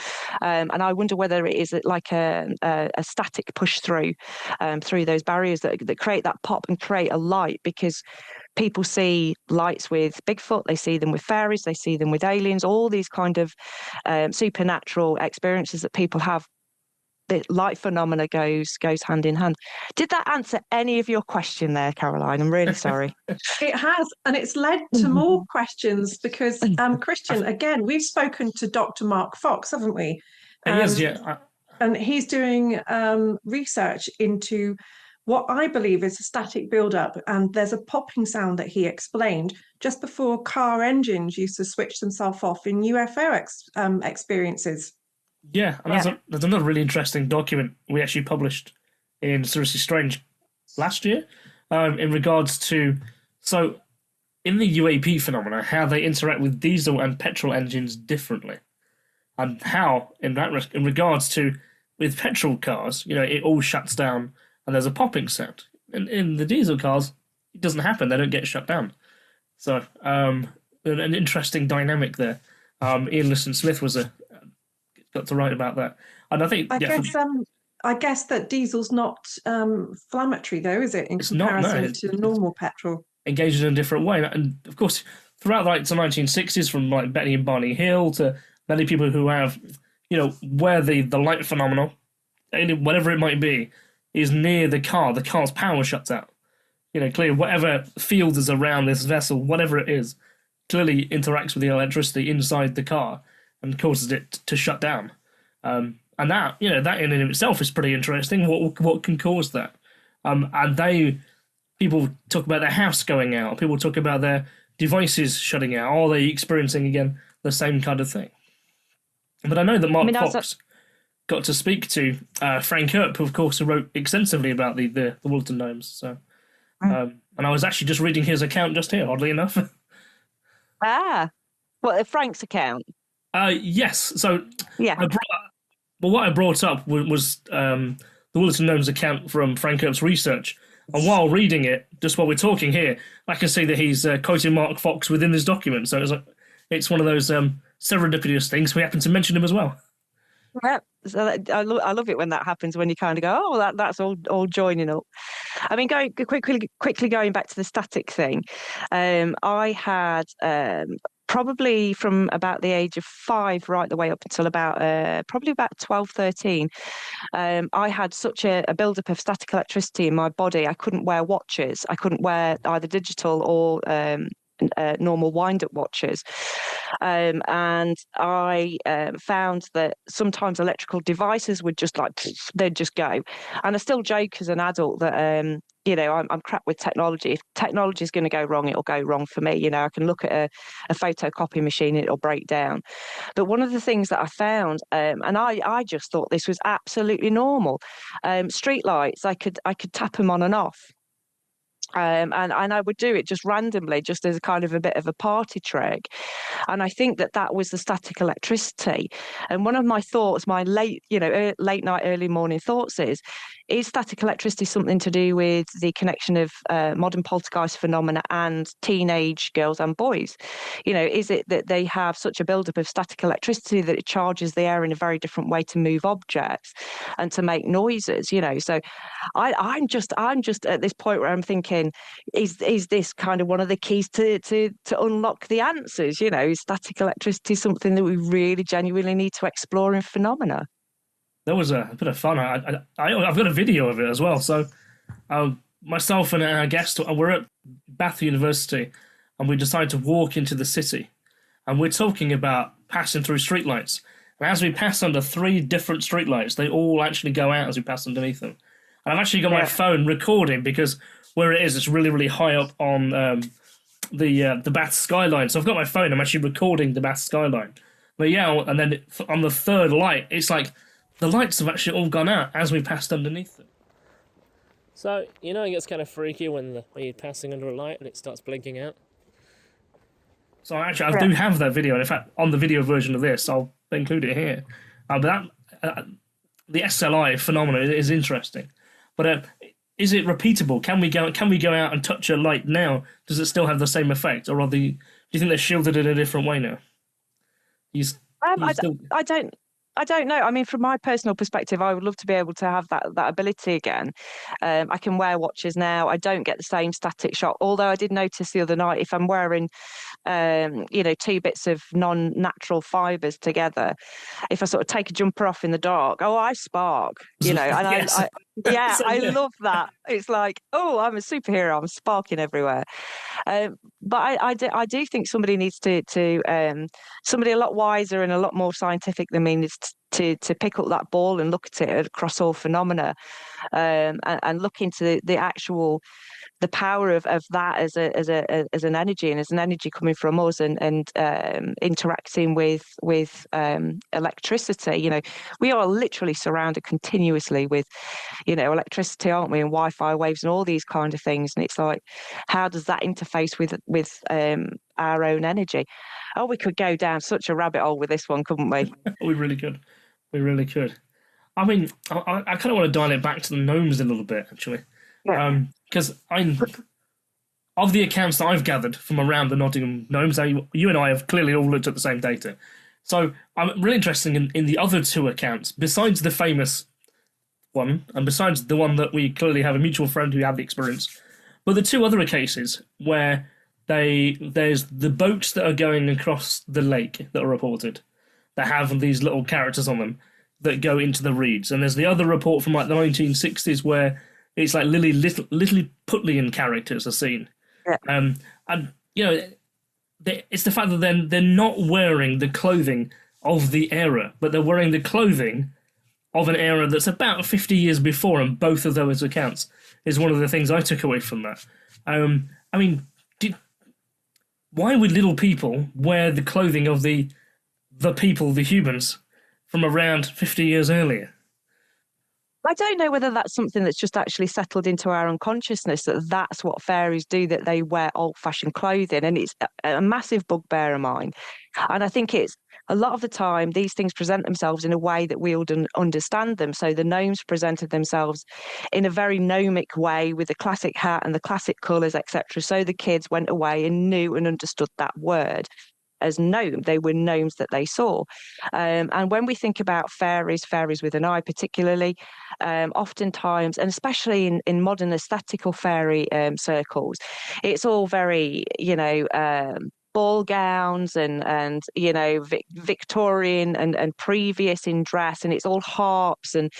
and I wonder whether it is like a static push through those barriers that create that pop and create a light, because people see lights with Bigfoot, they see them with fairies, they see them with aliens, all these kind of supernatural experiences that people have. The light phenomena goes hand in hand. Did that answer any of your question there, Caroline? I'm really sorry. It has, and it's led to more questions because, Christian, again, we've spoken to Dr. Mark Fox, haven't we? Yes, yeah. And he's doing research into what I believe is a static build-up, and there's a popping sound that he explained just before car engines used to switch themselves off in UFO experiences. Yeah, and there's another really interesting document we actually published in Seriously Strange last year in regards to, so in the UAP phenomena, how they interact with diesel and petrol engines differently, and how in regards to with petrol cars, it all shuts down and there's a popping sound. In the diesel cars, it doesn't happen; they don't get shut down. So an interesting dynamic there. Ian Liston Smith was got to write about that, and I think I guess that diesel's not inflammatory, though, is it? In comparison to normal petrol, engaged in a different way, and of course, throughout the 1960s, from like Betty and Barney Hill to many people who have, where the light phenomenon, whatever it might be, is near the car's power shuts out. Clearly, whatever field is around this vessel, whatever it is, clearly interacts with the electricity inside the car and causes it to shut down. And that, that in and of itself is pretty interesting. What can cause that? And people talk about their house going out. People talk about their devices shutting out. Are they experiencing, again, the same kind of thing? But I know that Mark Fox got to speak to Frank Earp, who, of course, wrote extensively about the Woolaton Gnomes. So, and I was actually just reading his account just here, oddly enough. Frank's account? Yes. So yeah. Well, what I brought up was the Woolaton Gnomes account from Frank Earp's research. And while reading it, just while we're talking here, I can see that he's quoting Mark Fox within this document. So it's one of those serendipitous things. We happen to mention him as well. Yeah, so I love it when that happens, when you kind of go, oh, that's all joining up. I mean, quickly going back to the static thing, I had probably from about the age of 5 right the way up until about probably about 12, 13, I had such a buildup of static electricity in my body. I couldn't wear watches. I couldn't wear either digital or normal wind-up watches. And I found that sometimes electrical devices would just they'd just go. And I still joke as an adult that, I'm crap with technology. If technology is going to go wrong, it'll go wrong for me. I can look at a photocopy machine, it'll break down. But one of the things that I found, and I just thought this was absolutely normal, street lights, I could tap them on and off. And I would do it just randomly, just as a kind of a bit of a party trick. And I think that was the static electricity. And one of my thoughts, my late night, early morning thoughts is static electricity something to do with the connection of modern poltergeist phenomena and teenage girls and boys? Is it that they have such a buildup of static electricity that it charges the air in a very different way to move objects and to make noises? So I'm just at this point where I'm thinking, is this kind of one of the keys to unlock the answers? Is static electricity something that we really genuinely need to explore in phenomena? That was a bit of fun. I've got a video of it as well. So myself and our guest, we're at Bath University, and we decided to walk into the city. And we're talking about passing through streetlights. And as we pass under 3 different streetlights, they all actually go out as we pass underneath them. And I've actually got my phone recording, because where it is, it's really, really high up on the Bath skyline. So I've got my phone, I'm actually recording the Bath skyline. But yeah, and then on the 3rd light, it's like the lights have actually all gone out as we passed underneath them. So, it gets kind of freaky when you're passing under a light and it starts blinking out. So actually, I do have that video, and in fact, on the video version of this, I'll include it here. But the SLI phenomenon is interesting. But is it repeatable? Can we go out and touch a light now? Does it still have the same effect, or do you think they're shielded in a different way now? I don't know. I mean, from my personal perspective, I would love to be able to have that ability again. I can wear watches now. I don't get the same static shock. Although I did notice the other night, if I'm wearing, 2 bits of non-natural fibres together, if I sort of take a jumper off in the dark, I spark. And Yes. I love that. It's like, I'm a superhero. I'm sparking everywhere. But I do think somebody needs to somebody a lot wiser and a lot more scientific than me needs to pick up that ball and look at it across all phenomena, and look into the power of that as an energy, and as an energy coming from us and interacting with electricity. We are literally surrounded continuously with electricity, aren't we, and Wi-Fi waves and all these kind of things. And it's like, how does that interface with our own energy? We could go down such a rabbit hole with this one, couldn't we? We really could. I mean, I kind of want to dial it back to the gnomes a little bit, actually. Yeah. Because of the accounts that I've gathered from around the Nottingham Gnomes, you and I have clearly all looked at the same data. So I'm really interested in the other 2 accounts, besides the famous one, and besides the one that we clearly have a mutual friend who had the experience, but the 2 other cases where there's the boats that are going across the lake that are reported, that have these little characters on them that go into the reeds. And there's the other report from like the 1960s where it's like little Putlian characters are seen. Yeah. And it's the fact that they're not wearing the clothing of the era, but they're wearing the clothing of an era that's about 50 years before, and both of those accounts is one of the things I took away from that. I mean, why would little people wear the clothing of the people, the humans, from around 50 years earlier? I don't know whether that's something that's just actually settled into our unconsciousness, that that's what fairies do, that they wear old-fashioned clothing. And it's a massive bugbear of mine. And I think it's a lot of the time these things present themselves in a way that we would understand them. So the gnomes presented themselves in a very gnomic way with the classic hat and the classic colours, etc. So the kids went away and knew and understood that word as gnome. They were gnomes that they saw. And when we think about fairies, fairies with an eye particularly, oftentimes, and especially in modern aesthetical fairy circles, it's all very, ball gowns and Victorian and previous in dress, and it's all harps and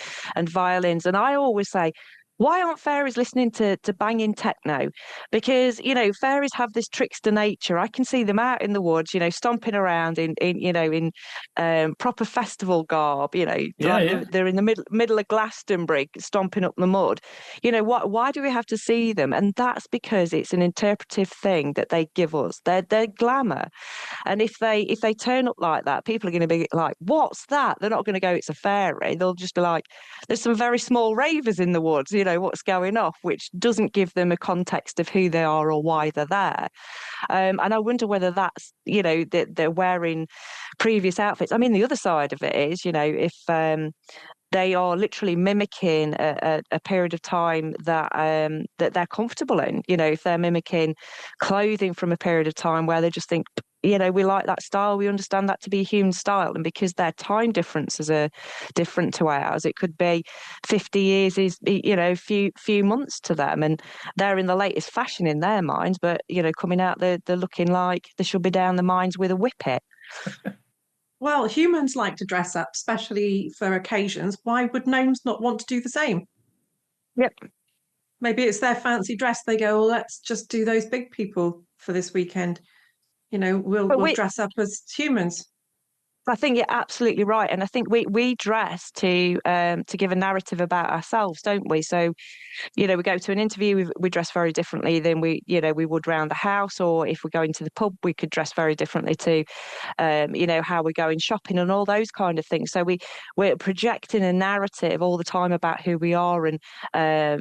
violins. And I always say, why aren't fairies listening to banging techno? Because, fairies have this trickster nature. I can see them out in the woods, stomping around in proper festival garb, they're in the middle of Glastonbury stomping up the mud. Why do we have to see them? And that's because it's an interpretive thing that they give us. They're glamour. And if they turn up like that, people are going to be like, what's that? They're not going to go, it's a fairy. They'll just be like, there's some very small ravers in the woods, what's going off, which doesn't give them a context of who they are or why they're there. And I wonder whether that's, that they're wearing previous outfits. I mean, the other side of it is, if they are literally mimicking a period of time that they're comfortable in. If they're mimicking clothing from a period of time where they just think, we like that style, we understand that to be a human style. And because their time differences are different to ours, it could be 50 years is, a few months to them. And they're in the latest fashion in their minds, but, coming out, they're looking like they should be down the mines with a whippet. Well, humans like to dress up, especially for occasions. Why would gnomes not want to do the same? Yep. Maybe it's their fancy dress. They go, well, let's just do those big people for this weekend. We'll dress up as humans. I think you're absolutely right, and I think we dress to give a narrative about ourselves, don't we? So, we go to an interview, we dress very differently than we would round the house, or if we're going to the pub, we could dress very differently to, how we're going shopping and all those kind of things. So we're projecting a narrative all the time about who we are and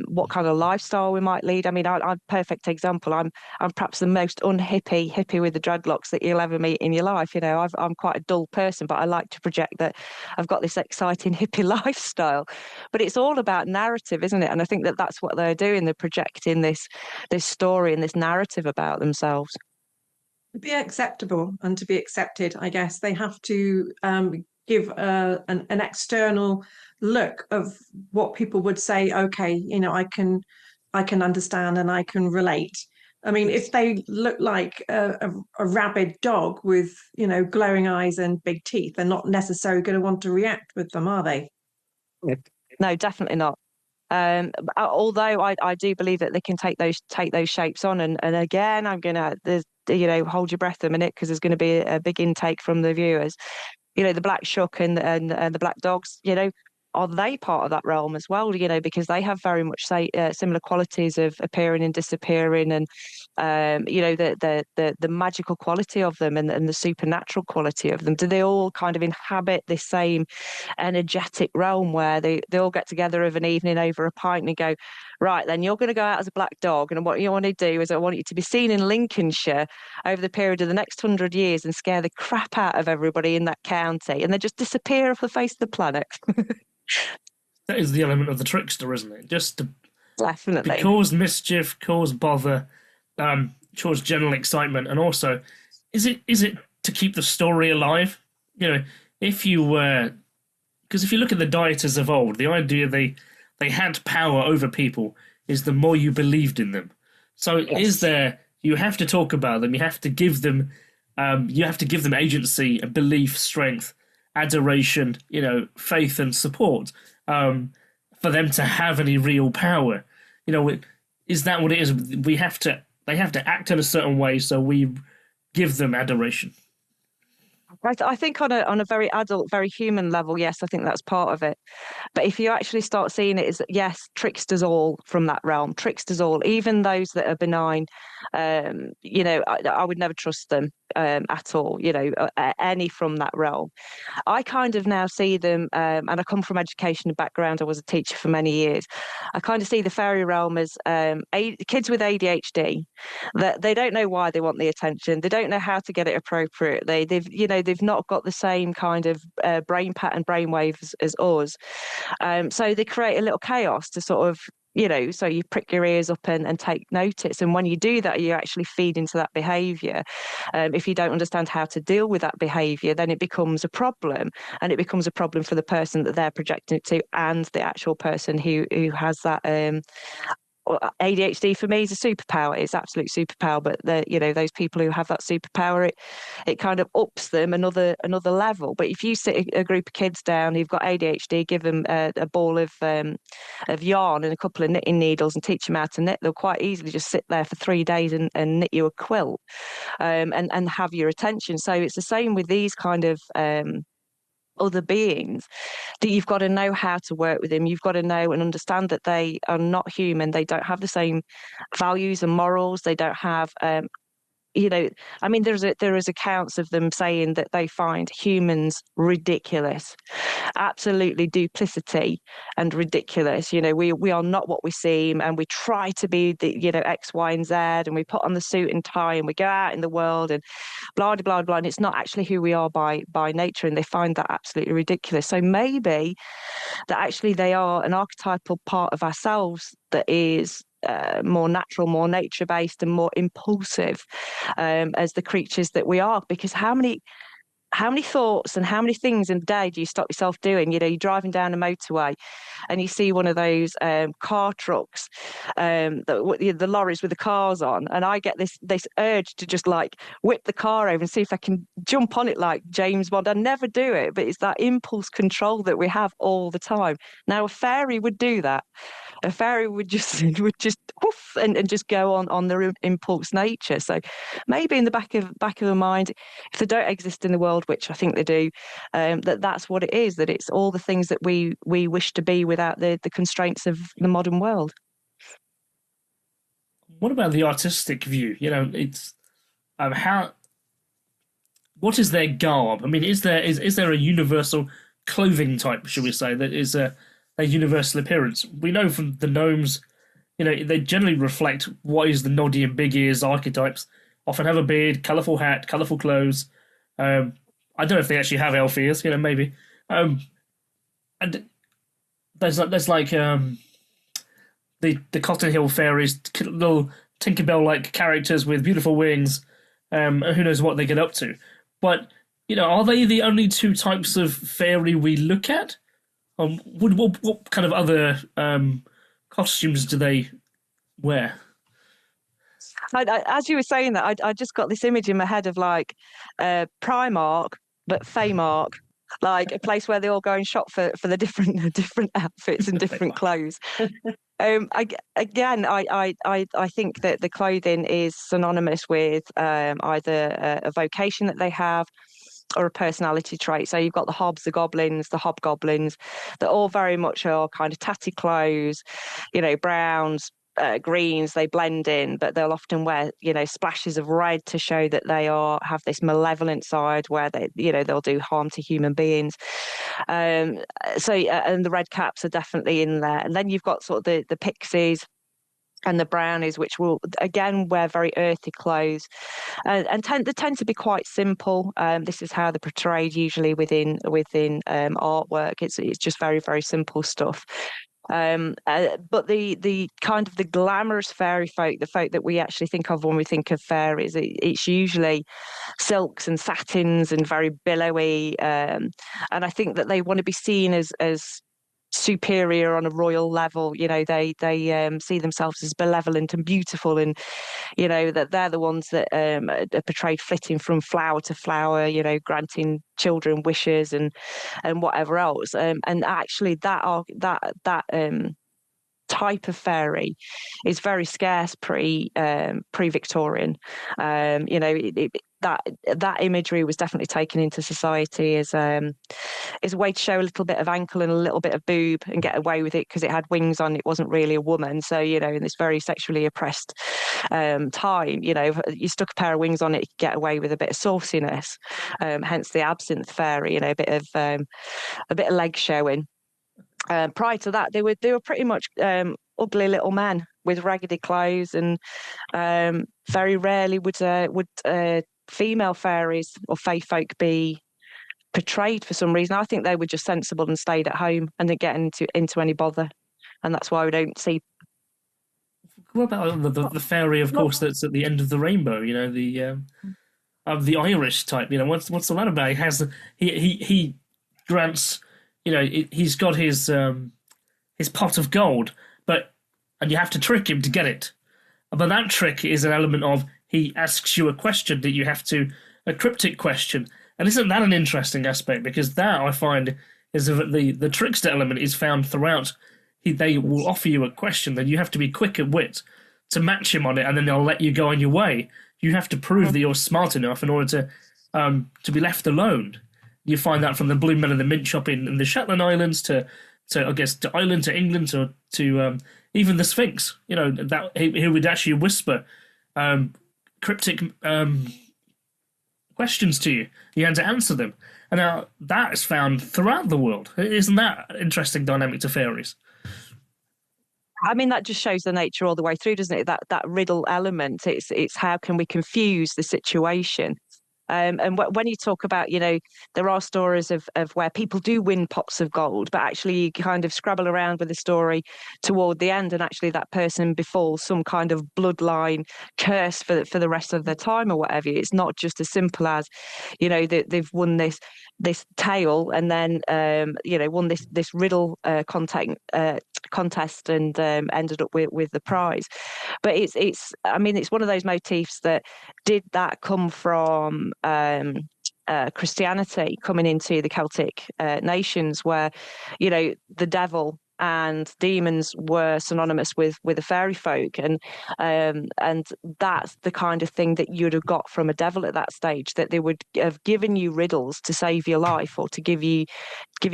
what kind of lifestyle we might lead. I mean, I'm a perfect example. I'm perhaps the most hippie with the dreadlocks that you'll ever meet in your life. I'm quite a dull person, but I like to project that I've got this exciting hippie lifestyle. But it's all about narrative, isn't it? And I think that that's what they're doing. They're projecting this story and this narrative about themselves. To be acceptable and to be accepted, I guess they have to give an external look of what people would say. Okay, I can understand and I can relate. I mean, if they look like a rabid dog with, glowing eyes and big teeth, they're not necessarily going to want to react with them, are they? No, definitely not. Although I do believe that they can take those shapes on, and again, I'm gonna hold your breath a minute, because there's going to be a big intake from the viewers. The black shuck and the black dogs, are they part of that realm as well? Because they have very much similar qualities of appearing and disappearing, and the magical quality of them and the supernatural quality of them. Do they all kind of inhabit this same energetic realm where they all get together of an evening over a pint and go, right, then you're going to go out as a black dog, and what you want to do is I want you to be seen in Lincolnshire over the period of the next 100 years and scare the crap out of everybody in that county, and they just disappear off the face of the planet. That is the element of the trickster, isn't it? Just to Definitely cause mischief, cause bother, cause general excitement, and also, is it to keep the story alive? If you were, because if you look at the dieters of old, the idea they had power over people is the more you believed in them. So yes. You have to talk about them. You have to give them, agency, belief, strength, adoration, faith and support, for them to have any real power. Is that what it is? They have to act in a certain way, so we give them adoration. I think on a very adult, very human level, yes, I think that's part of it. But if you actually start seeing it as, yes, tricksters all from that realm, tricksters all, even those that are benign, I would never trust them at all, any from that realm. I kind of now see them, and I come from education background. I was a teacher for many years. I kind of see the fairy realm as kids with ADHD. That they don't know why they want the attention. They don't know how to get it appropriately. They've not got the same kind of brain pattern, brain waves as us. So they create a little chaos to sort of, so you prick your ears up and take notice. And when you do that, you actually feed into that behaviour. If you don't understand how to deal with that behaviour, then it becomes a problem. And it becomes a problem for the person that they're projecting it to and the actual person who has that ADHD. For me is a superpower. It's absolute superpower. But those people who have that superpower, it kind of ups them another level. But if you sit a group of kids down who've got ADHD, give them a ball of yarn and a couple of knitting needles and teach them how to knit, they'll quite easily just sit there for 3 days and knit you a quilt and have your attention. So it's the same with these kind of other beings, that you've got to know how to work with them. You've got to know and understand that they are not human. They don't have the same values and morals. They don't have there is accounts of them saying that they find humans ridiculous, absolutely duplicity and ridiculous. We are not what we seem, and we try to be the X, Y, and Z, and we put on the suit and tie, and we go out in the world, and blah blah blah. And it's not actually who we are by nature, and they find that absolutely ridiculous. So maybe that actually they are an archetypal part of ourselves that is more natural, more nature-based, and more impulsive as the creatures that we are. Because how many thoughts and how many things in a day do you stop yourself doing? You're driving down a motorway and you see one of those car trucks, the lorries with the cars on, and I get this urge to just like whip the car over and see if I can jump on it like James Bond. I never do it, but it's that impulse control that we have all the time. Now a fairy would do that. A fairy would just woof, and just go on their impulse nature. So maybe in the back of the mind, if they don't exist in the world, which I think they do, that's what it is. That it's all the things that we wish to be without the constraints of the modern world. What about the artistic view? It's how. What is their garb? I mean, is there a universal clothing type, shall we say, that is a universal appearance? We know from the gnomes, they generally reflect what is the noddy and big ears archetypes. Often have a beard, colourful hat, colourful clothes. I don't know if they actually have elf ears, maybe. And there's like the Cotton Hill fairies, little Tinkerbell-like characters with beautiful wings. Who knows what they get up to? But are they the only two types of fairy we look at? What kind of other costumes do they wear? As you were saying that, I just got this image in my head of like Primark, but Faymark, like a place where they all go and shop for the different outfits and different clothes. I think that the clothing is synonymous with either a vocation that they have or a personality trait. So you've got the hobs, the goblins, the hobgoblins, that all very much are kind of tatty clothes, browns, greens. They blend in, but they'll often wear splashes of red to show that they have this malevolent side where they'll do harm to human beings. And the red caps are definitely in there. And then you've got sort of the pixies and the brownies, which will again wear very earthy clothes, and they tend to be quite simple. This is how they're portrayed usually within artwork. It's just very, very simple stuff. But the kind of the glamorous fairy folk, the folk that we actually think of when we think of fairies, it's usually silks and satins and very billowy. And I think that they want to be seen as superior on a royal level. They see themselves as benevolent and beautiful, and that they're the ones that are portrayed flitting from flower to flower, granting children wishes and whatever else. And actually that type of fairy is very scarce pre-Victorian. that imagery was definitely taken into society as a way to show a little bit of ankle and a little bit of boob and get away with it because it had wings on. It wasn't really a woman. So, you know, in this very sexually oppressed time, you know, if you stuck a pair of wings on it, you could get away with a bit of sauciness. Hence the absinthe fairy, you know, a bit of leg showing. Prior to that, they were pretty much ugly little men with raggedy clothes, and very rarely would female fairies or fae folk be portrayed for some reason. I think they were just sensible and stayed at home and didn't get into any bother, and that's why we don't see. What about the fairy, of course, that's at the end of the rainbow? You know, the Irish type. You know, what's all that about? He grants. You know, he's got his pot of gold, and you have to trick him to get it. But that trick is an element of he asks you a question that you have to, a cryptic question. And isn't that an interesting aspect? Because that, I find, is the trickster element is found throughout. They will offer you a question, then you have to be quick at wit to match him on it, and then they'll let you go on your way. You have to prove that you're smart enough in order to be left alone. You find that from the Blue Men of the Mint shop in the Shetland Islands to I guess to Ireland, to England, to even the Sphinx. You know, that he would actually whisper cryptic questions to you. You had to answer them. And now that is found throughout the world. Isn't that an interesting dynamic to fairies? I mean, that just shows the nature all the way through, doesn't it? That riddle element. It's how can we confuse the situation? And when you talk about, you know, there are stories of where people do win pots of gold, but actually you kind of scrabble around with the story toward the end, and actually that person befalls some kind of bloodline curse for the rest of their time or whatever. It's not just as simple as, you know, they've won this tale and then you know, won this riddle contest and ended up with the prize. But it's I mean, it's one of those motifs that did that come from Christianity coming into the Celtic nations, where, you know, the devil and demons were synonymous with the fairy folk, and that's the kind of thing that you'd have got from a devil at that stage, that they would have given you riddles to save your life or to give you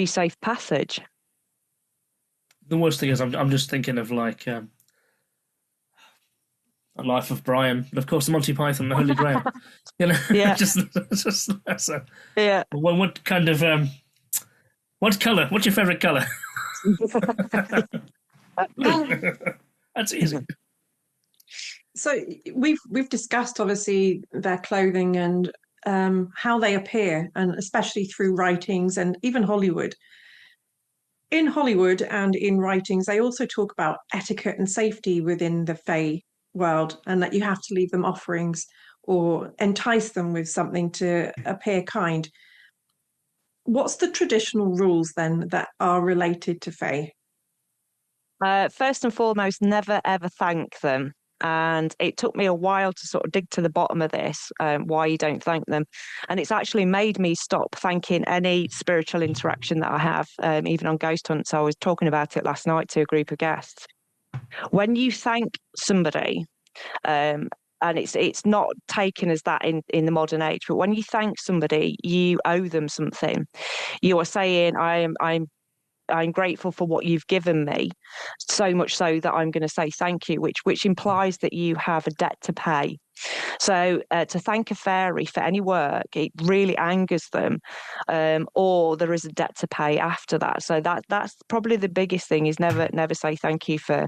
safe passage. The worst thing is I'm just thinking of like A Life of Brian, and of course Monty Python, the Holy Grail. You know, yeah, just so. Yeah. Well, what kind of what colour? What's your favourite colour? That's easy. So we've discussed obviously their clothing and how they appear, and especially through writings and even Hollywood. In Hollywood and in writings, they also talk about etiquette and safety within the Fae world, and that you have to leave them offerings or entice them with something to appear kind. What's the traditional rules then that are related to Fae? First and foremost, never ever thank them. And it took me a while to sort of dig to the bottom of this, why you don't thank them. And it's actually made me stop thanking any spiritual interaction that I have, even on ghost hunts. I was talking about it last night to a group of guests. When you thank somebody, and it's not taken as that in the modern age, but when you thank somebody, you owe them something. You are saying, I'm grateful for what you've given me, so much so that I'm going to say thank you, which implies that you have a debt to pay. So to thank a fairy for any work, it really angers them, or there is a debt to pay after that. So that's probably the biggest thing, is never say thank you for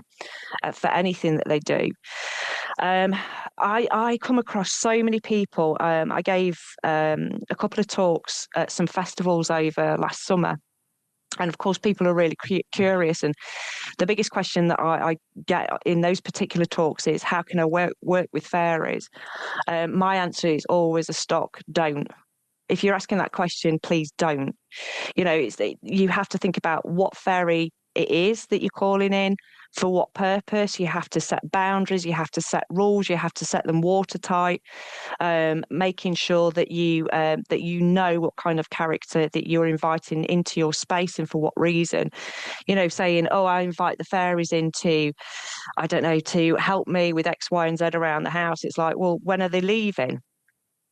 anything that they do. I come across so many people. I gave a couple of talks at some festivals over last summer. And of course, people are really curious. And the biggest question that I get in those particular talks is, how can I work with fairies? My answer is always a stock: don't. If you're asking that question, please don't. You know, you have to think about what fairy it is that you're calling in, for what purpose. You have to set boundaries, you have to set rules, you have to set them watertight, making sure that you know what kind of character that you're inviting into your space and for what reason. You know, saying, oh, I invite the fairies in to, I don't know, to help me with X, Y, and Z around the house. It's like, well, when are they leaving?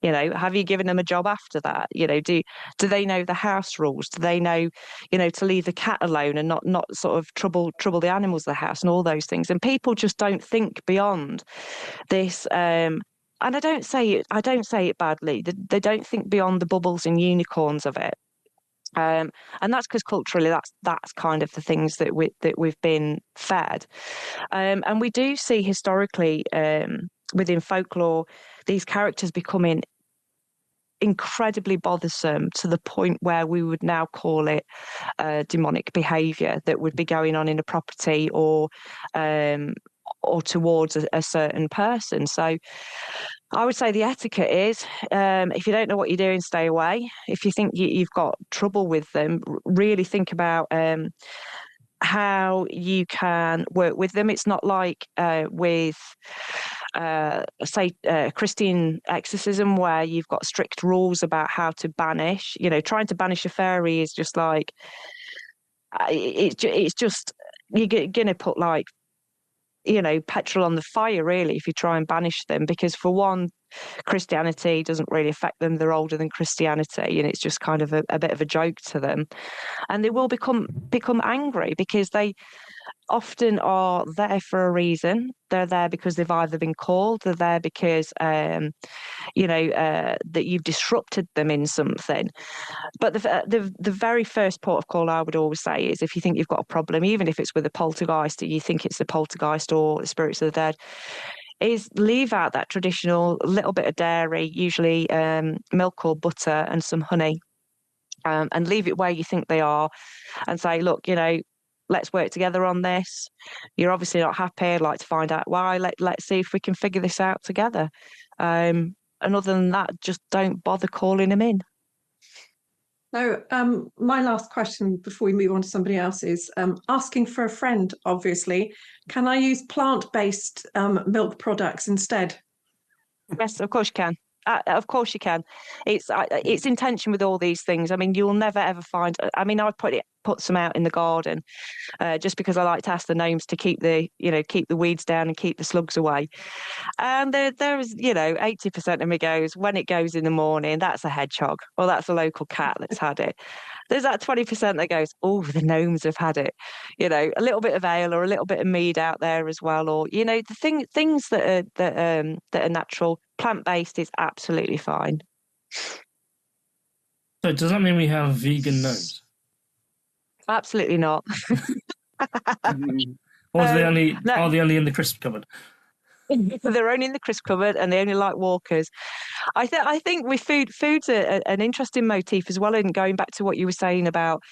You know, have you given them a job after that? You know, do they know the house rules? Do they know, you know, to leave the cat alone and not sort of trouble the animals of the house and all those things? And people just don't think beyond this. And I don't say it badly. They don't think beyond the bubbles and unicorns of it. And that's because culturally, that's kind of the things that we've been fed. And we do see historically within folklore these characters becoming incredibly bothersome to the point where we would now call it demonic behaviour that would be going on in a property or towards a certain person. So I would say the etiquette is, if you don't know what you're doing, stay away. If you think you've got trouble with them, really think about how you can work with them. It's not like with, say, Christian exorcism, where you've got strict rules about how to banish. You know, trying to banish a fairy is just like, it's just, you're going to put like, you know, petrol on the fire, really, if you try and banish them, because for one, Christianity doesn't really affect them. They're older than Christianity, and it's just kind of a bit of a joke to them. And they will become angry because they often are there for a reason. They're there because they've either been called, they're there because you know, that you've disrupted them in something. But the very first port of call I would always say is, if you think you've got a problem, even if it's with a poltergeist, or you think it's the poltergeist or the spirits of the dead, is leave out that traditional little bit of dairy, usually milk or butter and some honey, and leave it where you think they are, and say, look, you know, let's work together on this. You're obviously not happy. I'd like to find out why. Let's see if we can figure this out together. And other than that, just don't bother calling them in. So my last question before we move on to somebody else is asking for a friend, obviously. Can I use plant-based milk products instead? Yes, of course you can. Of course you can. It's intention with all these things. I mean, you'll never ever find. I mean, I'd put some out in the garden, just because I like to ask the gnomes to keep the weeds down and keep the slugs away. And there's 80% of me goes, when it goes in the morning, that's a hedgehog or that's a local cat that's had it. There's that 20% that goes, oh, the gnomes have had it. You know, a little bit of ale or a little bit of mead out there as well, or the things that are natural. Plant-based is absolutely fine. So does that mean we have vegan gnomes? Absolutely not. Or are they only in the crisp cupboard? They're only in the crisp cupboard, and they only like walkers. I think with food's an interesting motif as well. And going back to what you were saying about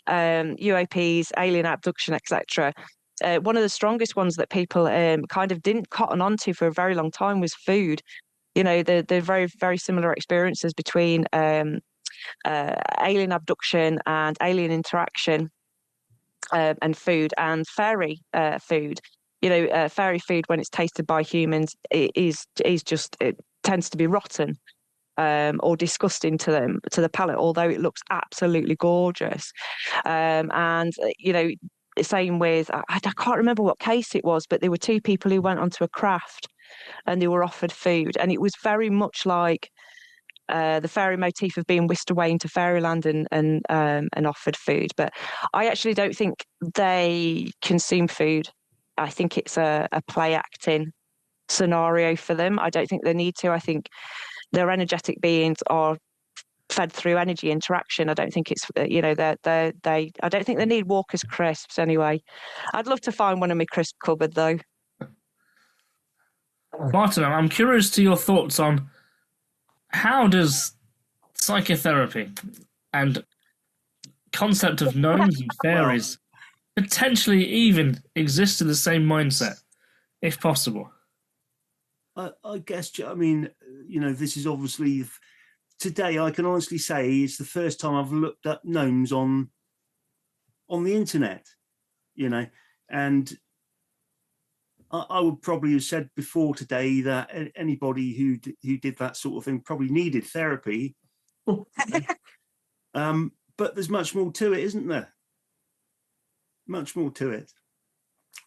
UAPs, alien abduction, etc. One of the strongest ones that people kind of didn't cotton onto for a very long time was food. You know, the very, very similar experiences between alien abduction and alien interaction, and food and fairy food. You know, fairy food, when it's tasted by humans, it tends to be rotten or disgusting to the palate, although it looks absolutely gorgeous. And you know, same with I can't remember what case it was, but there were two people who went onto a craft and they were offered food, and it was very much like the fairy motif of being whisked away into fairyland and offered food. But I actually don't think they consume food. I think it's a play acting scenario for them. I don't think they need to. I think their energetic beings are fed through energy interaction. I don't think it's I don't think they need Walker's crisps anyway. I'd love to find one in my crisp cupboard though. Martin, I'm curious to your thoughts on how does psychotherapy and concept of gnomes and fairies potentially even exist in the same mindset, if possible? I guess, I mean, this is obviously, today I can honestly say it's the first time I've looked up gnomes on the internet, and I would probably have said before today that anybody who did that sort of thing probably needed therapy. But there's much more to it, isn't there? Much more to it.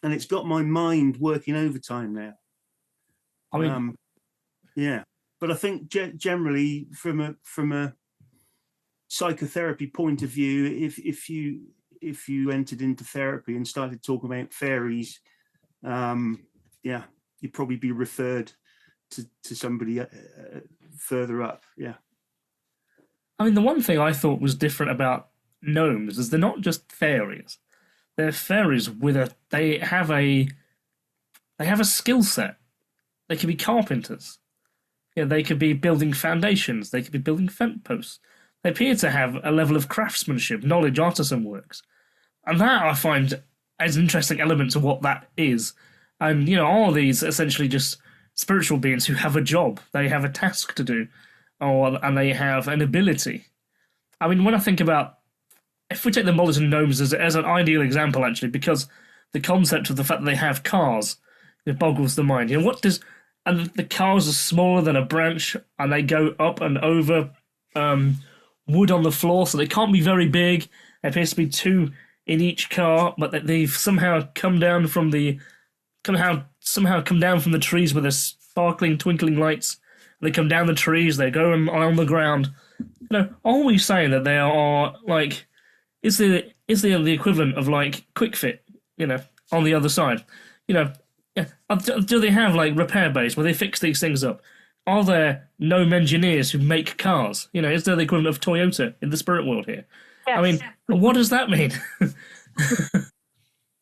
And it's got my mind working overtime now. I mean, yeah. but I think generally from a psychotherapy point of view, if you entered into therapy and started talking about fairies, you'd probably be referred to somebody further up. Yeah. I mean, the one thing I thought was different about gnomes is they're not just fairies. They're fairies they have a skill set. They could be carpenters. Yeah, they could be building foundations. They could be building fence posts. They appear to have a level of craftsmanship, knowledge, artisan works. And that I find as an interesting element to what that is. And, are these essentially just spiritual beings who have a job? They have a task to do, and they have an ability. I mean, when I think about, if we take the Wollaton Gnomes as an ideal example, actually, because the concept of the fact that they have cars, it boggles the mind. And the cars are smaller than a branch, and they go up and over wood on the floor, so they can't be very big. There appears to be two in each car, but they've somehow come down from the trees with their sparkling, twinkling lights. They come down the trees, they go on the ground. Are we saying that they are like? Is the equivalent of like Quick Fit? On the other side, Yeah. Do they have like repair bays where they fix these things up? Are there gnome engineers who make cars? Is there the equivalent of Toyota in the spirit world here? Yes. I mean, what does that mean?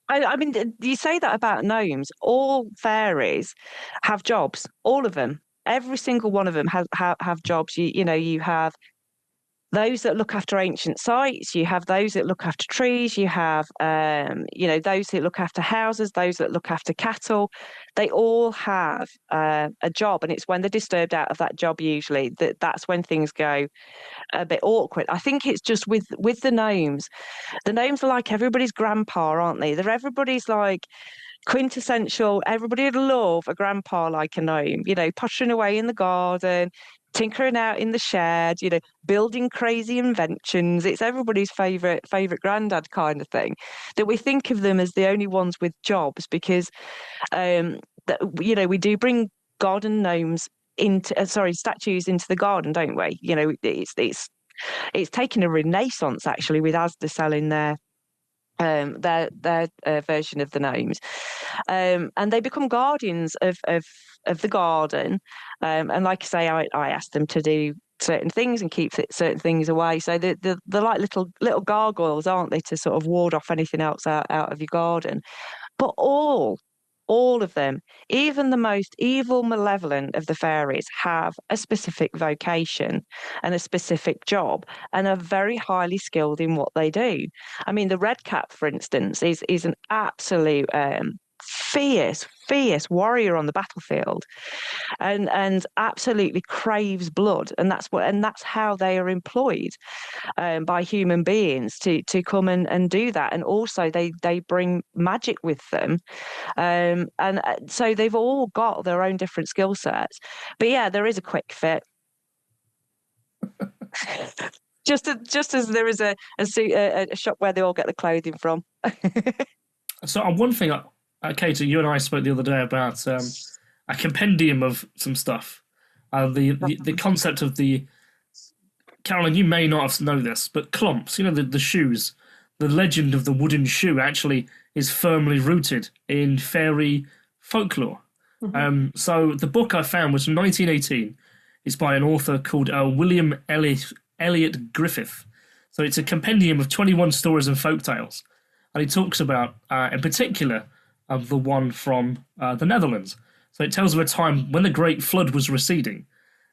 I mean, you say that about gnomes. All fairies have jobs. All of them. Every single one of them have jobs. You have those that look after ancient sites, you have those that look after trees, you have, those that look after houses, those that look after cattle. They all have a job, and it's when they're disturbed out of that job usually that's when things go a bit awkward. I think it's just with the gnomes. The gnomes are like everybody's grandpa, aren't they? They're everybody's like quintessential. Everybody would love a grandpa like a gnome, pottering away in the garden, tinkering out in the shed, building crazy inventions. It's everybody's favourite granddad kind of thing. That we think of them as the only ones with jobs because, we do bring garden gnomes statues into the garden, don't we? It's taken a renaissance actually with Asda selling their version of the gnomes, and they become guardians of the garden, and like I say, I asked them to do certain things and keep certain things away, so they're like little gargoyles, aren't they, to sort of ward off anything else out of your garden. But all of them, even the most evil, malevolent of the fairies, have a specific vocation and a specific job and are very highly skilled in what they do. I mean, the red cap, for instance, is an absolute fierce warrior on the battlefield, and absolutely craves blood, and that's how they are employed by human beings to come and do that. And also they bring magic with them, and so they've all got their own different skill sets. But yeah, there is a Quick Fit. just as there is a shop where they all get the clothing from. So one thing, Katie, you and I spoke the other day about a compendium of some stuff. The concept of the... Caroline, you may not know this, but clomps, the shoes, the legend of the wooden shoe actually is firmly rooted in fairy folklore. Mm-hmm. So the book I found was from 1918. It's by an author called William Elliot Griffith. So it's a compendium of 21 stories and folktales. And he talks about, in particular, the one from the Netherlands. So it tells of a time when the Great Flood was receding,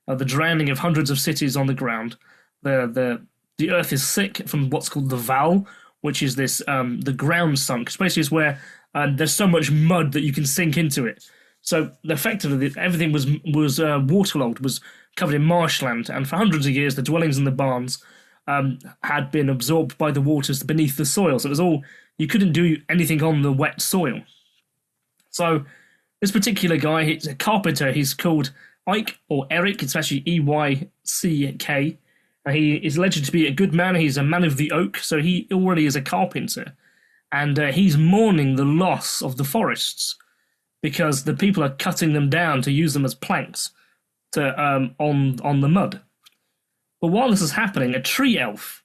the drowning of hundreds of cities on the ground. The earth is sick from what's called the val, which is this the ground sunk. Basically, is where there's so much mud that you can sink into it. So effectively, everything was waterlogged, was covered in marshland, and for hundreds of years, the dwellings and the barns had been absorbed by the waters beneath the soil. So it was all, you couldn't do anything on the wet soil. So this particular guy, he's a carpenter. He's called Ike or Eric. It's actually E-Y-C-K. He is alleged to be a good man. He's a man of the oak, so he already is a carpenter. And he's mourning the loss of the forests because the people are cutting them down to use them as planks. on the mud. But while this is happening, a tree elf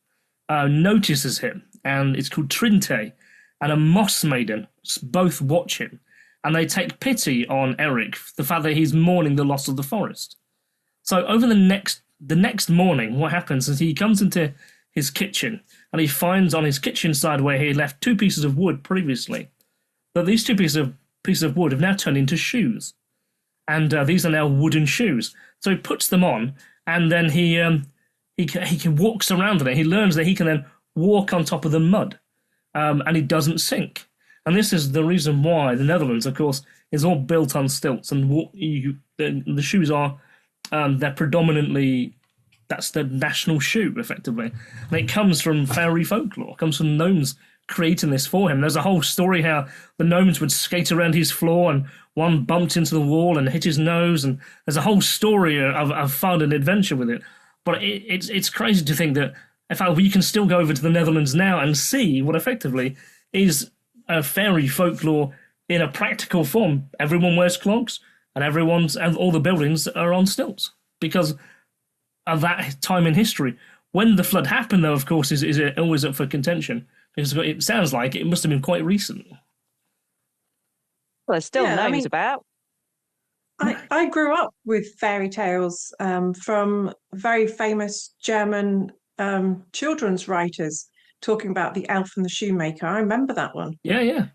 notices him, and it's called Trinte, and a moss maiden both watch him, and they take pity on Eric, the fact that he's mourning the loss of the forest. So over the next morning, what happens is he comes into his kitchen, and he finds on his kitchen side where he left 2 pieces of wood previously, that these 2 pieces of wood have now turned into shoes. And these are now wooden shoes. So he puts them on, and then he walks around in it. He learns that he can then walk on top of the mud, and he doesn't sink. And this is the reason why the Netherlands, of course, is all built on stilts. And the shoes are, they're predominantly, that's the national shoe, effectively. And it comes from fairy folklore. It comes from gnomes creating this for him. There's a whole story how the gnomes would skate around his floor, and one bumped into the wall and hit his nose. And there's a whole story of fun and adventure with it. But it's crazy to think that, in fact, we can still go over to the Netherlands now and see what effectively is a fairy folklore in a practical form. Everyone wears clogs, and all the buildings are on stilts because of that time in history. When the flood happened, though, of course, is always up for contention, because it sounds like it must have been quite recent. Well, there's still gnomes about. I grew up with fairy tales from very famous German children's writers talking about the elf and the shoemaker. I remember that one. Yeah.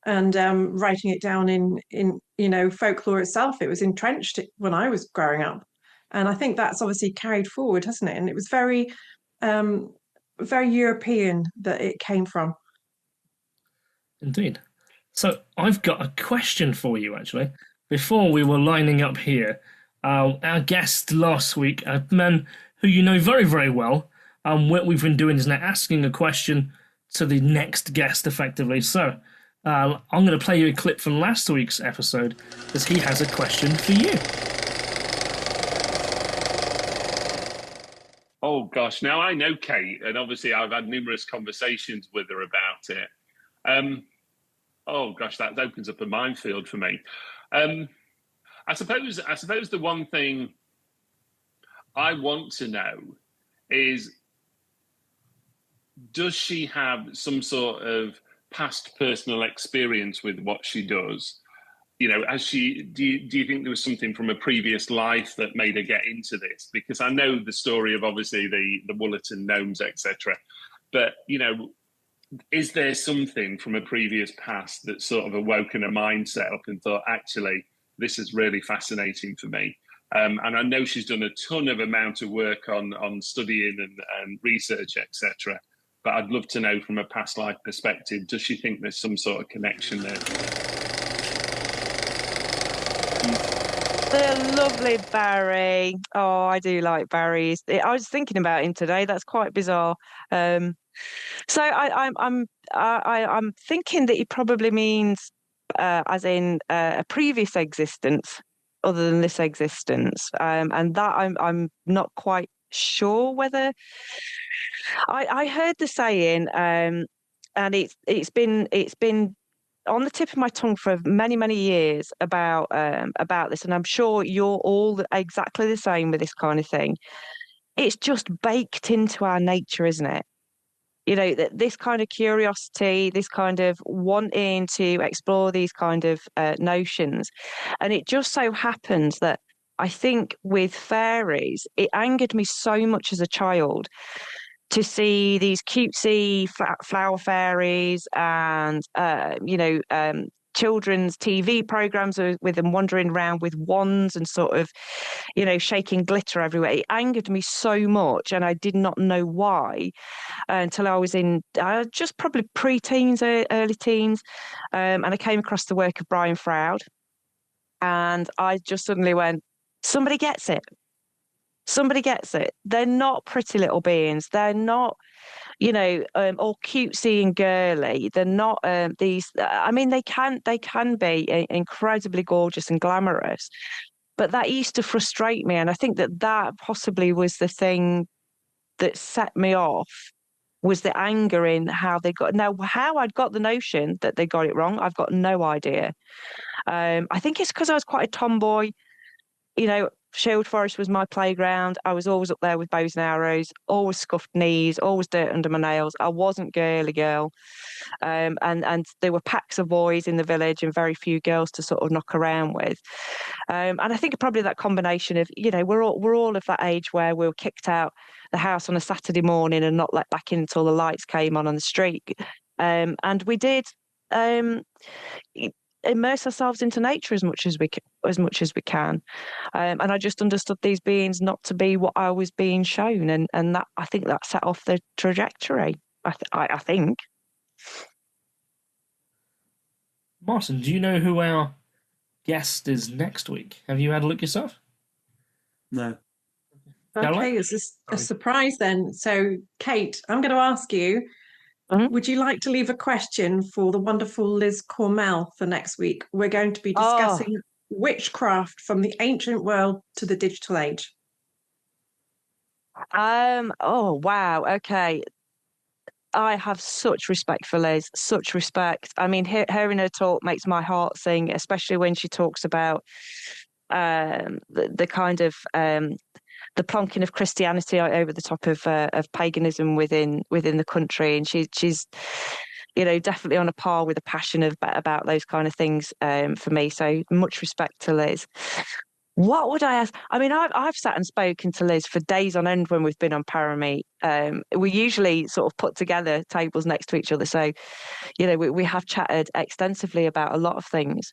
And writing it down in folklore itself. It was entrenched when I was growing up. And I think that's obviously carried forward, hasn't it? And it was very, very European that it came from. Indeed. So I've got a question for you, actually. Before we were lining up here, our guest last week, a man who you know very, very well, what we've been doing is now asking a question to the next guest, effectively. So I'm going to play you a clip from last week's episode, because he has a question for you. Oh, gosh. Now, I know Kate, and obviously I've had numerous conversations with her about it. Oh, gosh, that opens up a minefield for me. I suppose the one thing I want to know is, does she have some sort of past personal experience with what she does? You know, do you think there was something from a previous life that made her get into this? Because I know the story of obviously the Wollaton Gnomes, etc. But, you know, is there something from a previous past that sort of awoken her mindset up and thought, actually, this is really fascinating for me? And I know she's done a ton of amount of work on studying and research, etc. But I'd love to know from a past life perspective, does she think there's some sort of connection there? The lovely Barry. Oh, I do like Barry's. I was thinking about him today. That's quite bizarre. So I'm thinking that he probably means as in a previous existence other than this existence, and that I'm not quite sure whether I heard the saying, and it's been on the tip of my tongue for many years about this, and I'm sure you're all exactly the same with this kind of thing. It's just baked into our nature, isn't it? You know, this kind of curiosity, this kind of wanting to explore these kind of notions. And it just so happens that I think with fairies, it angered me so much as a child to see these cutesy flower fairies and, children's TV programs with them wandering around with wands and sort of, shaking glitter everywhere. It angered me so much, and I did not know why until I was in just probably pre-teens, early teens, and I came across the work of Brian Froud, and I just suddenly went, somebody gets it. Somebody gets it. They're not pretty little beings. They're not, all cutesy and girly. They're not these. I mean, they can be incredibly gorgeous and glamorous, but that used to frustrate me, and I think that possibly was the thing that set me off. Was the anger in how they got. Now, how I'd got the notion that they got it wrong, I've got no idea. I think it's because I was quite a tomboy. Shield Forest was my playground. I was always up there with bows and arrows, always scuffed knees, always dirt under my nails. I wasn't girly girl. And there were packs of boys in the village and very few girls to sort of knock around with. And I think probably that combination of, we're all of that age where we were kicked out the house on a Saturday morning and not let back in until the lights came on the street. And we did immerse ourselves into nature as much as we can. And I just understood these beings not to be what I was being shown, and that, I think, that set off the trajectory. I think. Martin, do you know who our guest is next week? Have you had a look yourself? No. Okay, it's a surprise then. So, Kate, I'm going to ask you, would you like to leave a question for the wonderful Liz Cormell for next week? We're going to be discussing witchcraft from the ancient world to the digital age. Oh, wow. Okay. I have such respect for Liz, such respect. I mean, hearing her talk makes my heart sing, especially when she talks about the kind of the plonking of Christianity over the top of paganism within the country, and she's definitely on a par with a passion about those kind of things for me. So much respect to Liz. What would I ask? I mean, I've sat and spoken to Liz for days on end when we've been on Parameet. We usually sort of put together tables next to each other, so we have chatted extensively about a lot of things.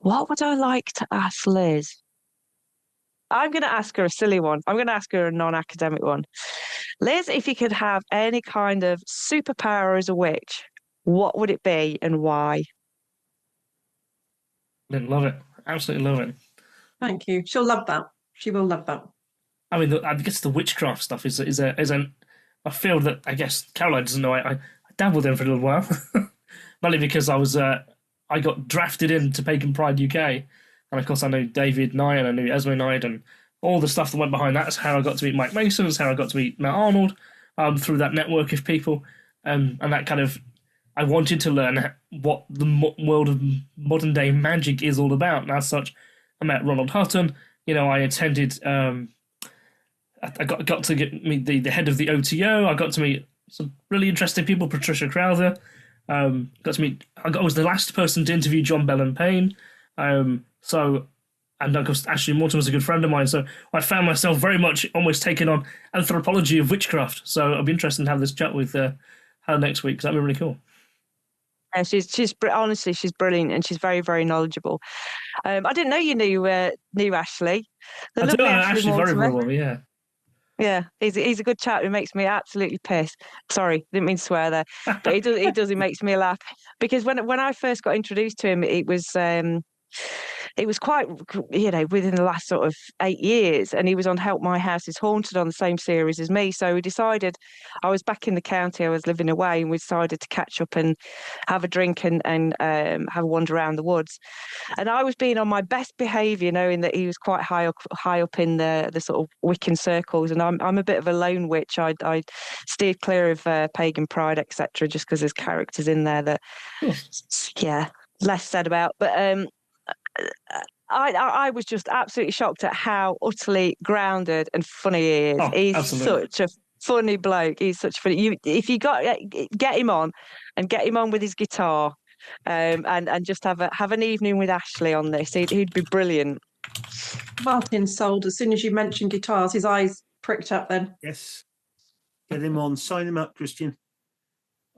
What would I like to ask Liz? I'm going to ask her a silly one. I'm going to ask her a non-academic one. Liz, if you could have any kind of superpower as a witch, what would it be and why? Love it. Absolutely love it. Thank you. She'll love that. She will love that. I mean, I guess the witchcraft stuff is a field that I guess Caroline doesn't know. I dabbled in for a little while, mainly because I got drafted into Pagan Pride UK, and of course I know David Nye and I knew Esme Nye and all the stuff that went behind that. Is how I got to meet Mike Mason. Is how I got to meet Matt Arnold through that network of people, and that kind of. I wanted to learn what the world of modern day magic is all about, and as such, I met Ronald Hutton. I attended. I got to meet the head of the OTO. I got to meet some really interesting people. Patricia Crowther. I was the last person to interview John Bell and Payne. And of course, Ashley Morton was a good friend of mine. So I found myself very much almost taking on anthropology of witchcraft. So I'll be interested to have this chat with her next week, because that'd be really cool. She's honestly, she's brilliant, and she's very, very knowledgeable. I didn't know you knew Ashley. I do know Ashley very, very well, yeah. Yeah, he's a good chap who makes me absolutely pissed. Sorry, didn't mean to swear there, but he makes me laugh, because when I first got introduced to him, it was quite, within the last sort of 8 years, and he was on Help My House is Haunted on the same series as me. So we decided, I was back in the county, I was living away, and we decided to catch up and have a drink and have a wander around the woods. And I was being on my best behaviour, knowing that he was quite high up in the sort of Wiccan circles, and I'm a bit of a lone witch. I steered clear of Pagan Pride, etc., just because there's characters in there that, less said about, but. I was just absolutely shocked at how utterly grounded and funny he is. He's absolutely. Such a funny bloke. He's such funny. If you get him on with his guitar, and just have an evening with Ashley on this, he'd be brilliant. Martin sold as soon as you mentioned guitars. His eyes pricked up. Then yes, get him on. Sign him up, Christian.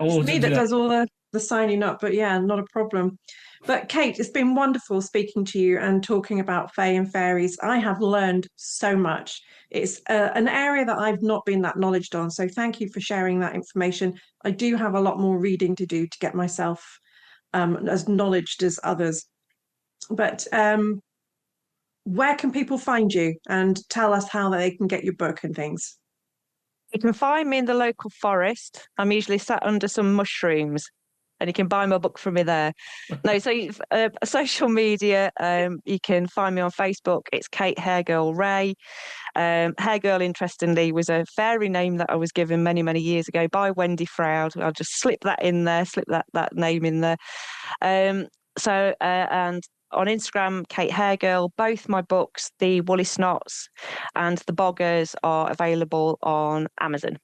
It's me that does all the signing up, but yeah, not a problem. But Kate, it's been wonderful speaking to you and talking about Fae and Fairies. I have learned so much. It's an area that I've not been that knowledgeable on, so thank you for sharing that information. I do have a lot more reading to do to get myself as knowledged as others. But where can people find you, and tell us how they can get your book and things? You can find me in the local forest. I'm usually sat under some mushrooms, and you can buy my book from me there. No, so social media, you can find me on Facebook. It's Kate Hairgirl Ray. Hairgirl, interestingly, was a fairy name that I was given many, many years ago by Wendy Froud. I'll just slip that name in there. And on Instagram, Kate Hairgirl. Both my books, The Woolly Snots and The Boggers, are available on Amazon.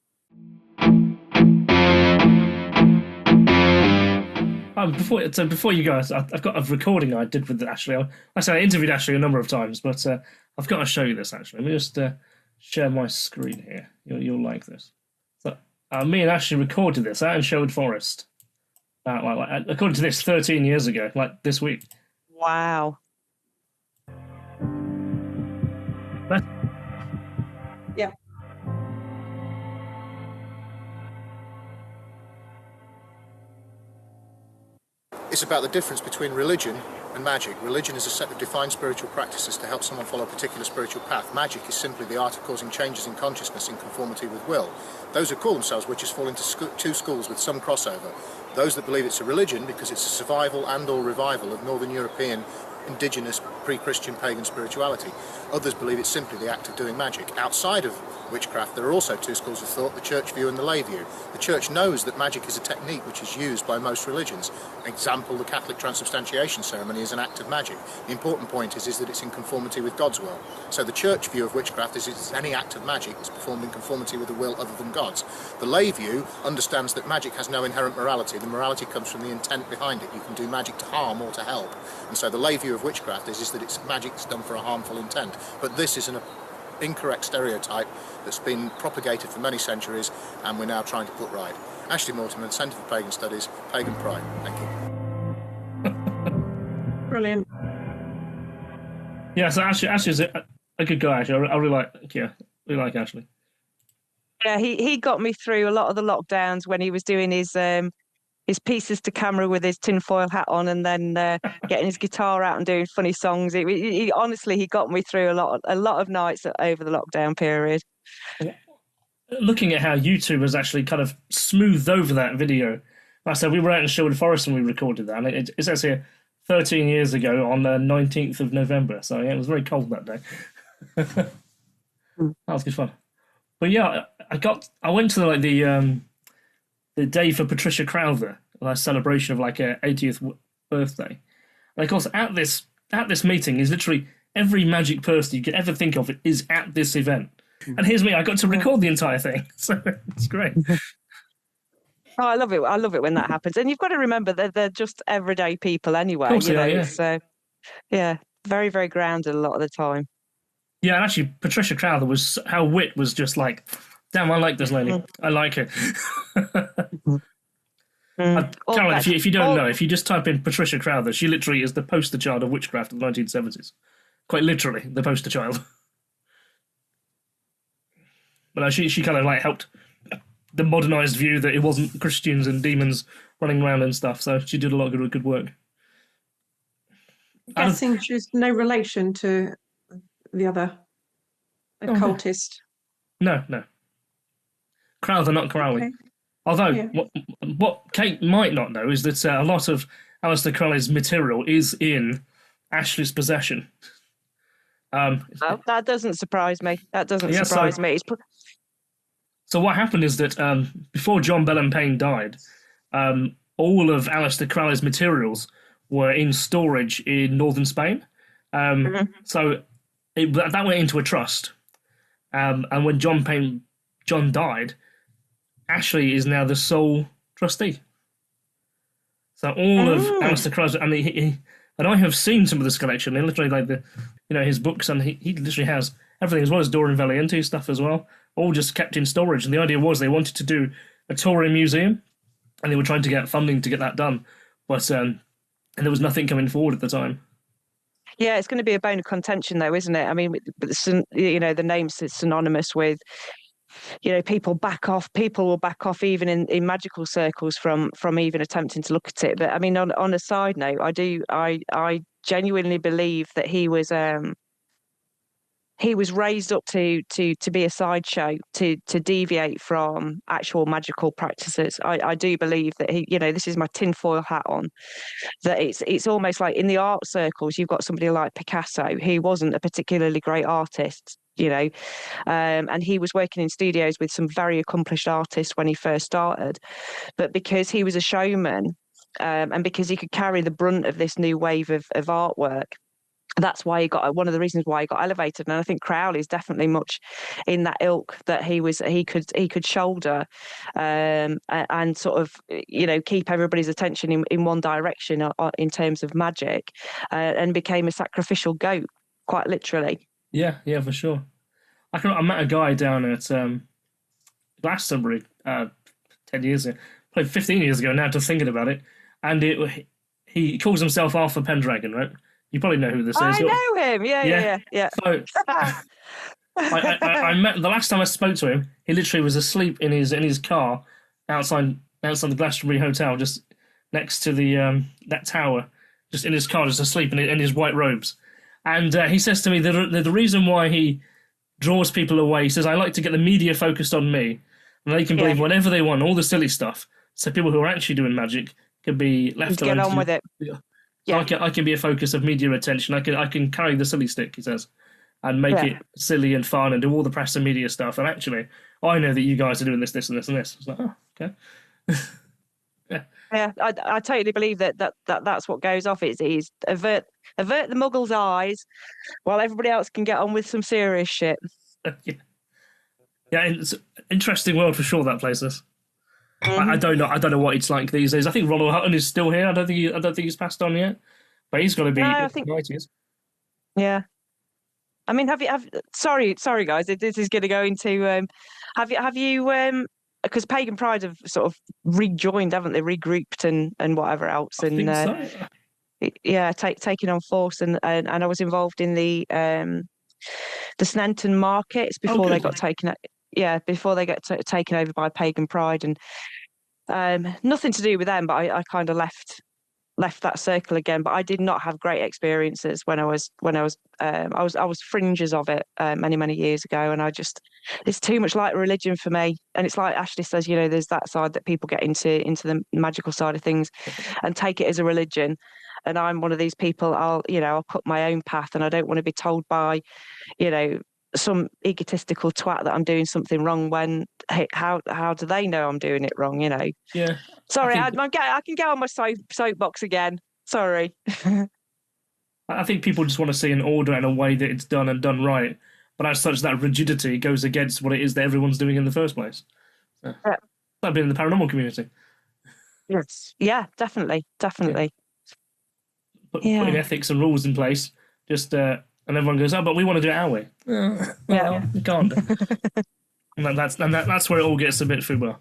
Before you guys, I've got a recording I did with Ashley. I interviewed Ashley a number of times, but I've got to show you this actually. Let me just share my screen here. You'll like this. So me and Ashley recorded this out in Sherwood Forest. According to this, 13 years ago, like this week. Wow. Yeah. It's about the difference between religion and magic. Religion is a set of defined spiritual practices to help someone follow a particular spiritual path. Magic is simply the art of causing changes in consciousness in conformity with will. Those who call themselves witches fall into two schools with some crossover. Those that believe it's a religion because it's a survival and or revival of Northern European indigenous pre-Christian pagan spirituality. Others believe it's simply the act of doing magic. Outside of witchcraft, there are also two schools of thought, the church view and the lay view. The church knows that magic is a technique which is used by most religions. Example, the Catholic transubstantiation ceremony is an act of magic. The important point is that it's in conformity with God's will. So the church view of witchcraft is it's any act of magic that's performed in conformity with a will other than God's. The lay view understands that magic has no inherent morality. The morality comes from the intent behind it. You can do magic to harm or to help. And so the lay view of witchcraft is that it's magic that's done for a harmful intent. But this is an incorrect stereotype that's been propagated for many centuries and we're now trying to put right. Ashley Mortimer, Centre for Pagan Studies, Pagan Pride. Thank you. Brilliant. Yeah, so Ashley's a good guy, actually. I really like Ashley. Yeah, he got me through a lot of the lockdowns when he was doing his pieces to camera with his tinfoil hat on and then getting his guitar out and doing funny songs. He honestly, he got me through a lot of nights over the lockdown period. Looking at how YouTube has actually kind of smoothed over that video. Like I said, we were out in Sherwood Forest and we recorded that. And it says here 13 years ago on the 19th of November. So yeah, it was very cold that day. That was good fun. But yeah, I went to the day for Patricia Crowther, a celebration of like her 80th birthday. And of course, at this meeting is literally every magic person you could ever think of is at this event. And here's me, I got to record the entire thing. So it's great. Oh, I love it. I love it when that happens. And you've got to remember that they're just everyday people anyway. Of course they are, yeah. So, yeah, very, very grounded a lot of the time. Yeah, and actually, Patricia Crowther her wit was just like, damn, I like this lady. I like her. Caroline, if you don't know, if you just type in Patricia Crowther, she literally is the poster child of witchcraft of the 1970s. Quite literally, the poster child. But she kind of like helped the modernised view that it wasn't Christians and demons running around and stuff. So she did a lot of good work. I'm guessing she's no relation to the other occultist. No. Crowther, not Crowley. Okay. Although, what Kate might not know is that a lot of Aleister Crowley's material is in Ashley's possession. That doesn't surprise me. Surprise me. So what happened is that before John Bellempain died, all of Aleister Crowley's materials were in storage in northern Spain. So that went into a trust. And when John died, Ashley is now the sole trustee. So all of Aleister Crowley, and I have seen some of this collection. They literally like his books, and he literally has everything as well as Dorian Valiente stuff as well, all just kept in storage. And the idea was they wanted to do a Taurian museum, and they were trying to get funding to get that done, but and there was nothing coming forward at the time. Yeah, it's going to be a bone of contention, though, isn't it? I mean, the name's synonymous with, people will back off even in magical circles from even attempting to look at it. But I mean, on a side note, I genuinely believe that he was raised up to be a sideshow, to deviate from actual magical practices. I do believe that this is my tinfoil hat on, that it's almost like in the art circles, you've got somebody like Picasso, who wasn't a particularly great artist, and he was working in studios with some very accomplished artists when he first started. But because he was a showman, and because he could carry the brunt of this new wave of artwork. That's why he got one of the reasons why he got elevated, and I think Crowley's definitely much in that ilk, that he could shoulder and sort of keep everybody's attention in one direction in terms of magic, and became a sacrificial goat, quite literally. Yeah, for sure. I met a guy down at Glastonbury 10 years ago, probably 15 years ago now, just thinking about it, and he calls himself Arthur Pendragon, right? You probably know who this is. I know him. Yeah. So, I met the last time I spoke to him. He literally was asleep in his car outside the Glastonbury Hotel, just next to the that tower, just in his car, just asleep in his white robes. And he says to me the reason why he draws people away. He says, I like to get the media focused on me, and they can believe whatever they want, all the silly stuff. So people who are actually doing magic can be left alone. Get on with it. Yeah. I can be a focus of media attention. I can carry the silly stick, he says, and make it silly and fun and do all the press and media stuff. And actually, I know that you guys are doing this, this, and this, and this. It's like, oh, okay. Yeah, I totally believe that's what goes off. It's avert the muggles' eyes while everybody else can get on with some serious shit. Yeah, it's an interesting world for sure, that place is. I don't know what it's like these days. I think Ronald Hutton is still here. I don't think he's passed on yet, but he's got to be in the 90s. Yeah, I mean, sorry guys, this is going to go into have you because Pagan Pride have sort of rejoined, haven't they? Regrouped and whatever else, I think so. Taking on force, and I was involved in the Sneinton markets before they got taken. Before they get taken over by Pagan Pride, and nothing to do with them, but I kind of left that circle again. But I did not have great experiences when I was fringes of it many years ago, and it's too much like religion for me. And it's like Ashley says, there's that side that people get into the magical side of things and take it as a religion. And I'm one of these people. I'll cut my own path, and I don't want to be told by, some egotistical twat that I'm doing something wrong when how do they know I'm doing it wrong? Yeah. Sorry, I can get on my soapbox again. Sorry. I think people just want to see an order and a way that it's done and done right, but as such, that rigidity goes against what it is that everyone's doing in the first place. So, that'd be in the paranormal community. Yes. Yeah. Definitely. Putting ethics and rules in place, just. And everyone goes, oh, but we want to do it our way. We can't. And that's where it all gets a bit foobar.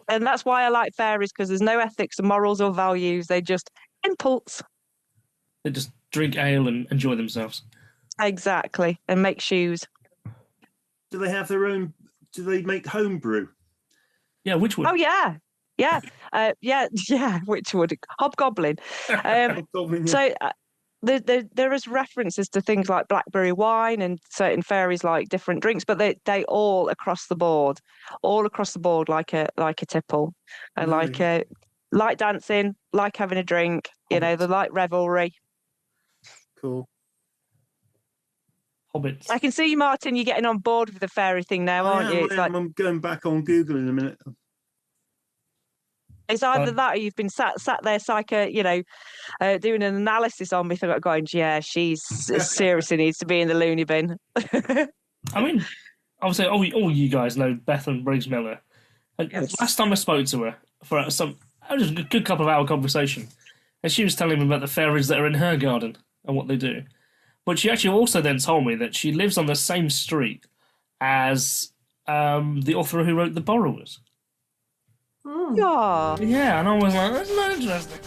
And that's why I like fairies, because there's no ethics and morals or values. They just impulse. They just drink ale and enjoy themselves. Exactly. And make shoes. Do they have their own? Do they make home brew? Yeah, which would? Oh, yeah. Yeah. Which would? Hobgoblin. Hobgoblin, yeah. So... there is references to things like blackberry wine, and certain fairies like different drinks, but they all across the board like a tipple, and like dancing, like having a drink, the light revelry. Cool. Hobbits. I can see you, Martin. You're getting on board with the fairy thing now, aren't you? I'm going back on Google in a minute. It's either that, or you've been sat there, doing an analysis on me, going, yeah, she's seriously needs to be in the loony bin. I mean, obviously, all you guys know Beth and Briggs Miller. And last time I spoke to her for just a good couple of hour conversation, and she was telling me about the fairies that are in her garden and what they do. But she actually also then told me that she lives on the same street as the author who wrote The Borrowers. Yeah. Yeah, and I was like, that's not interesting.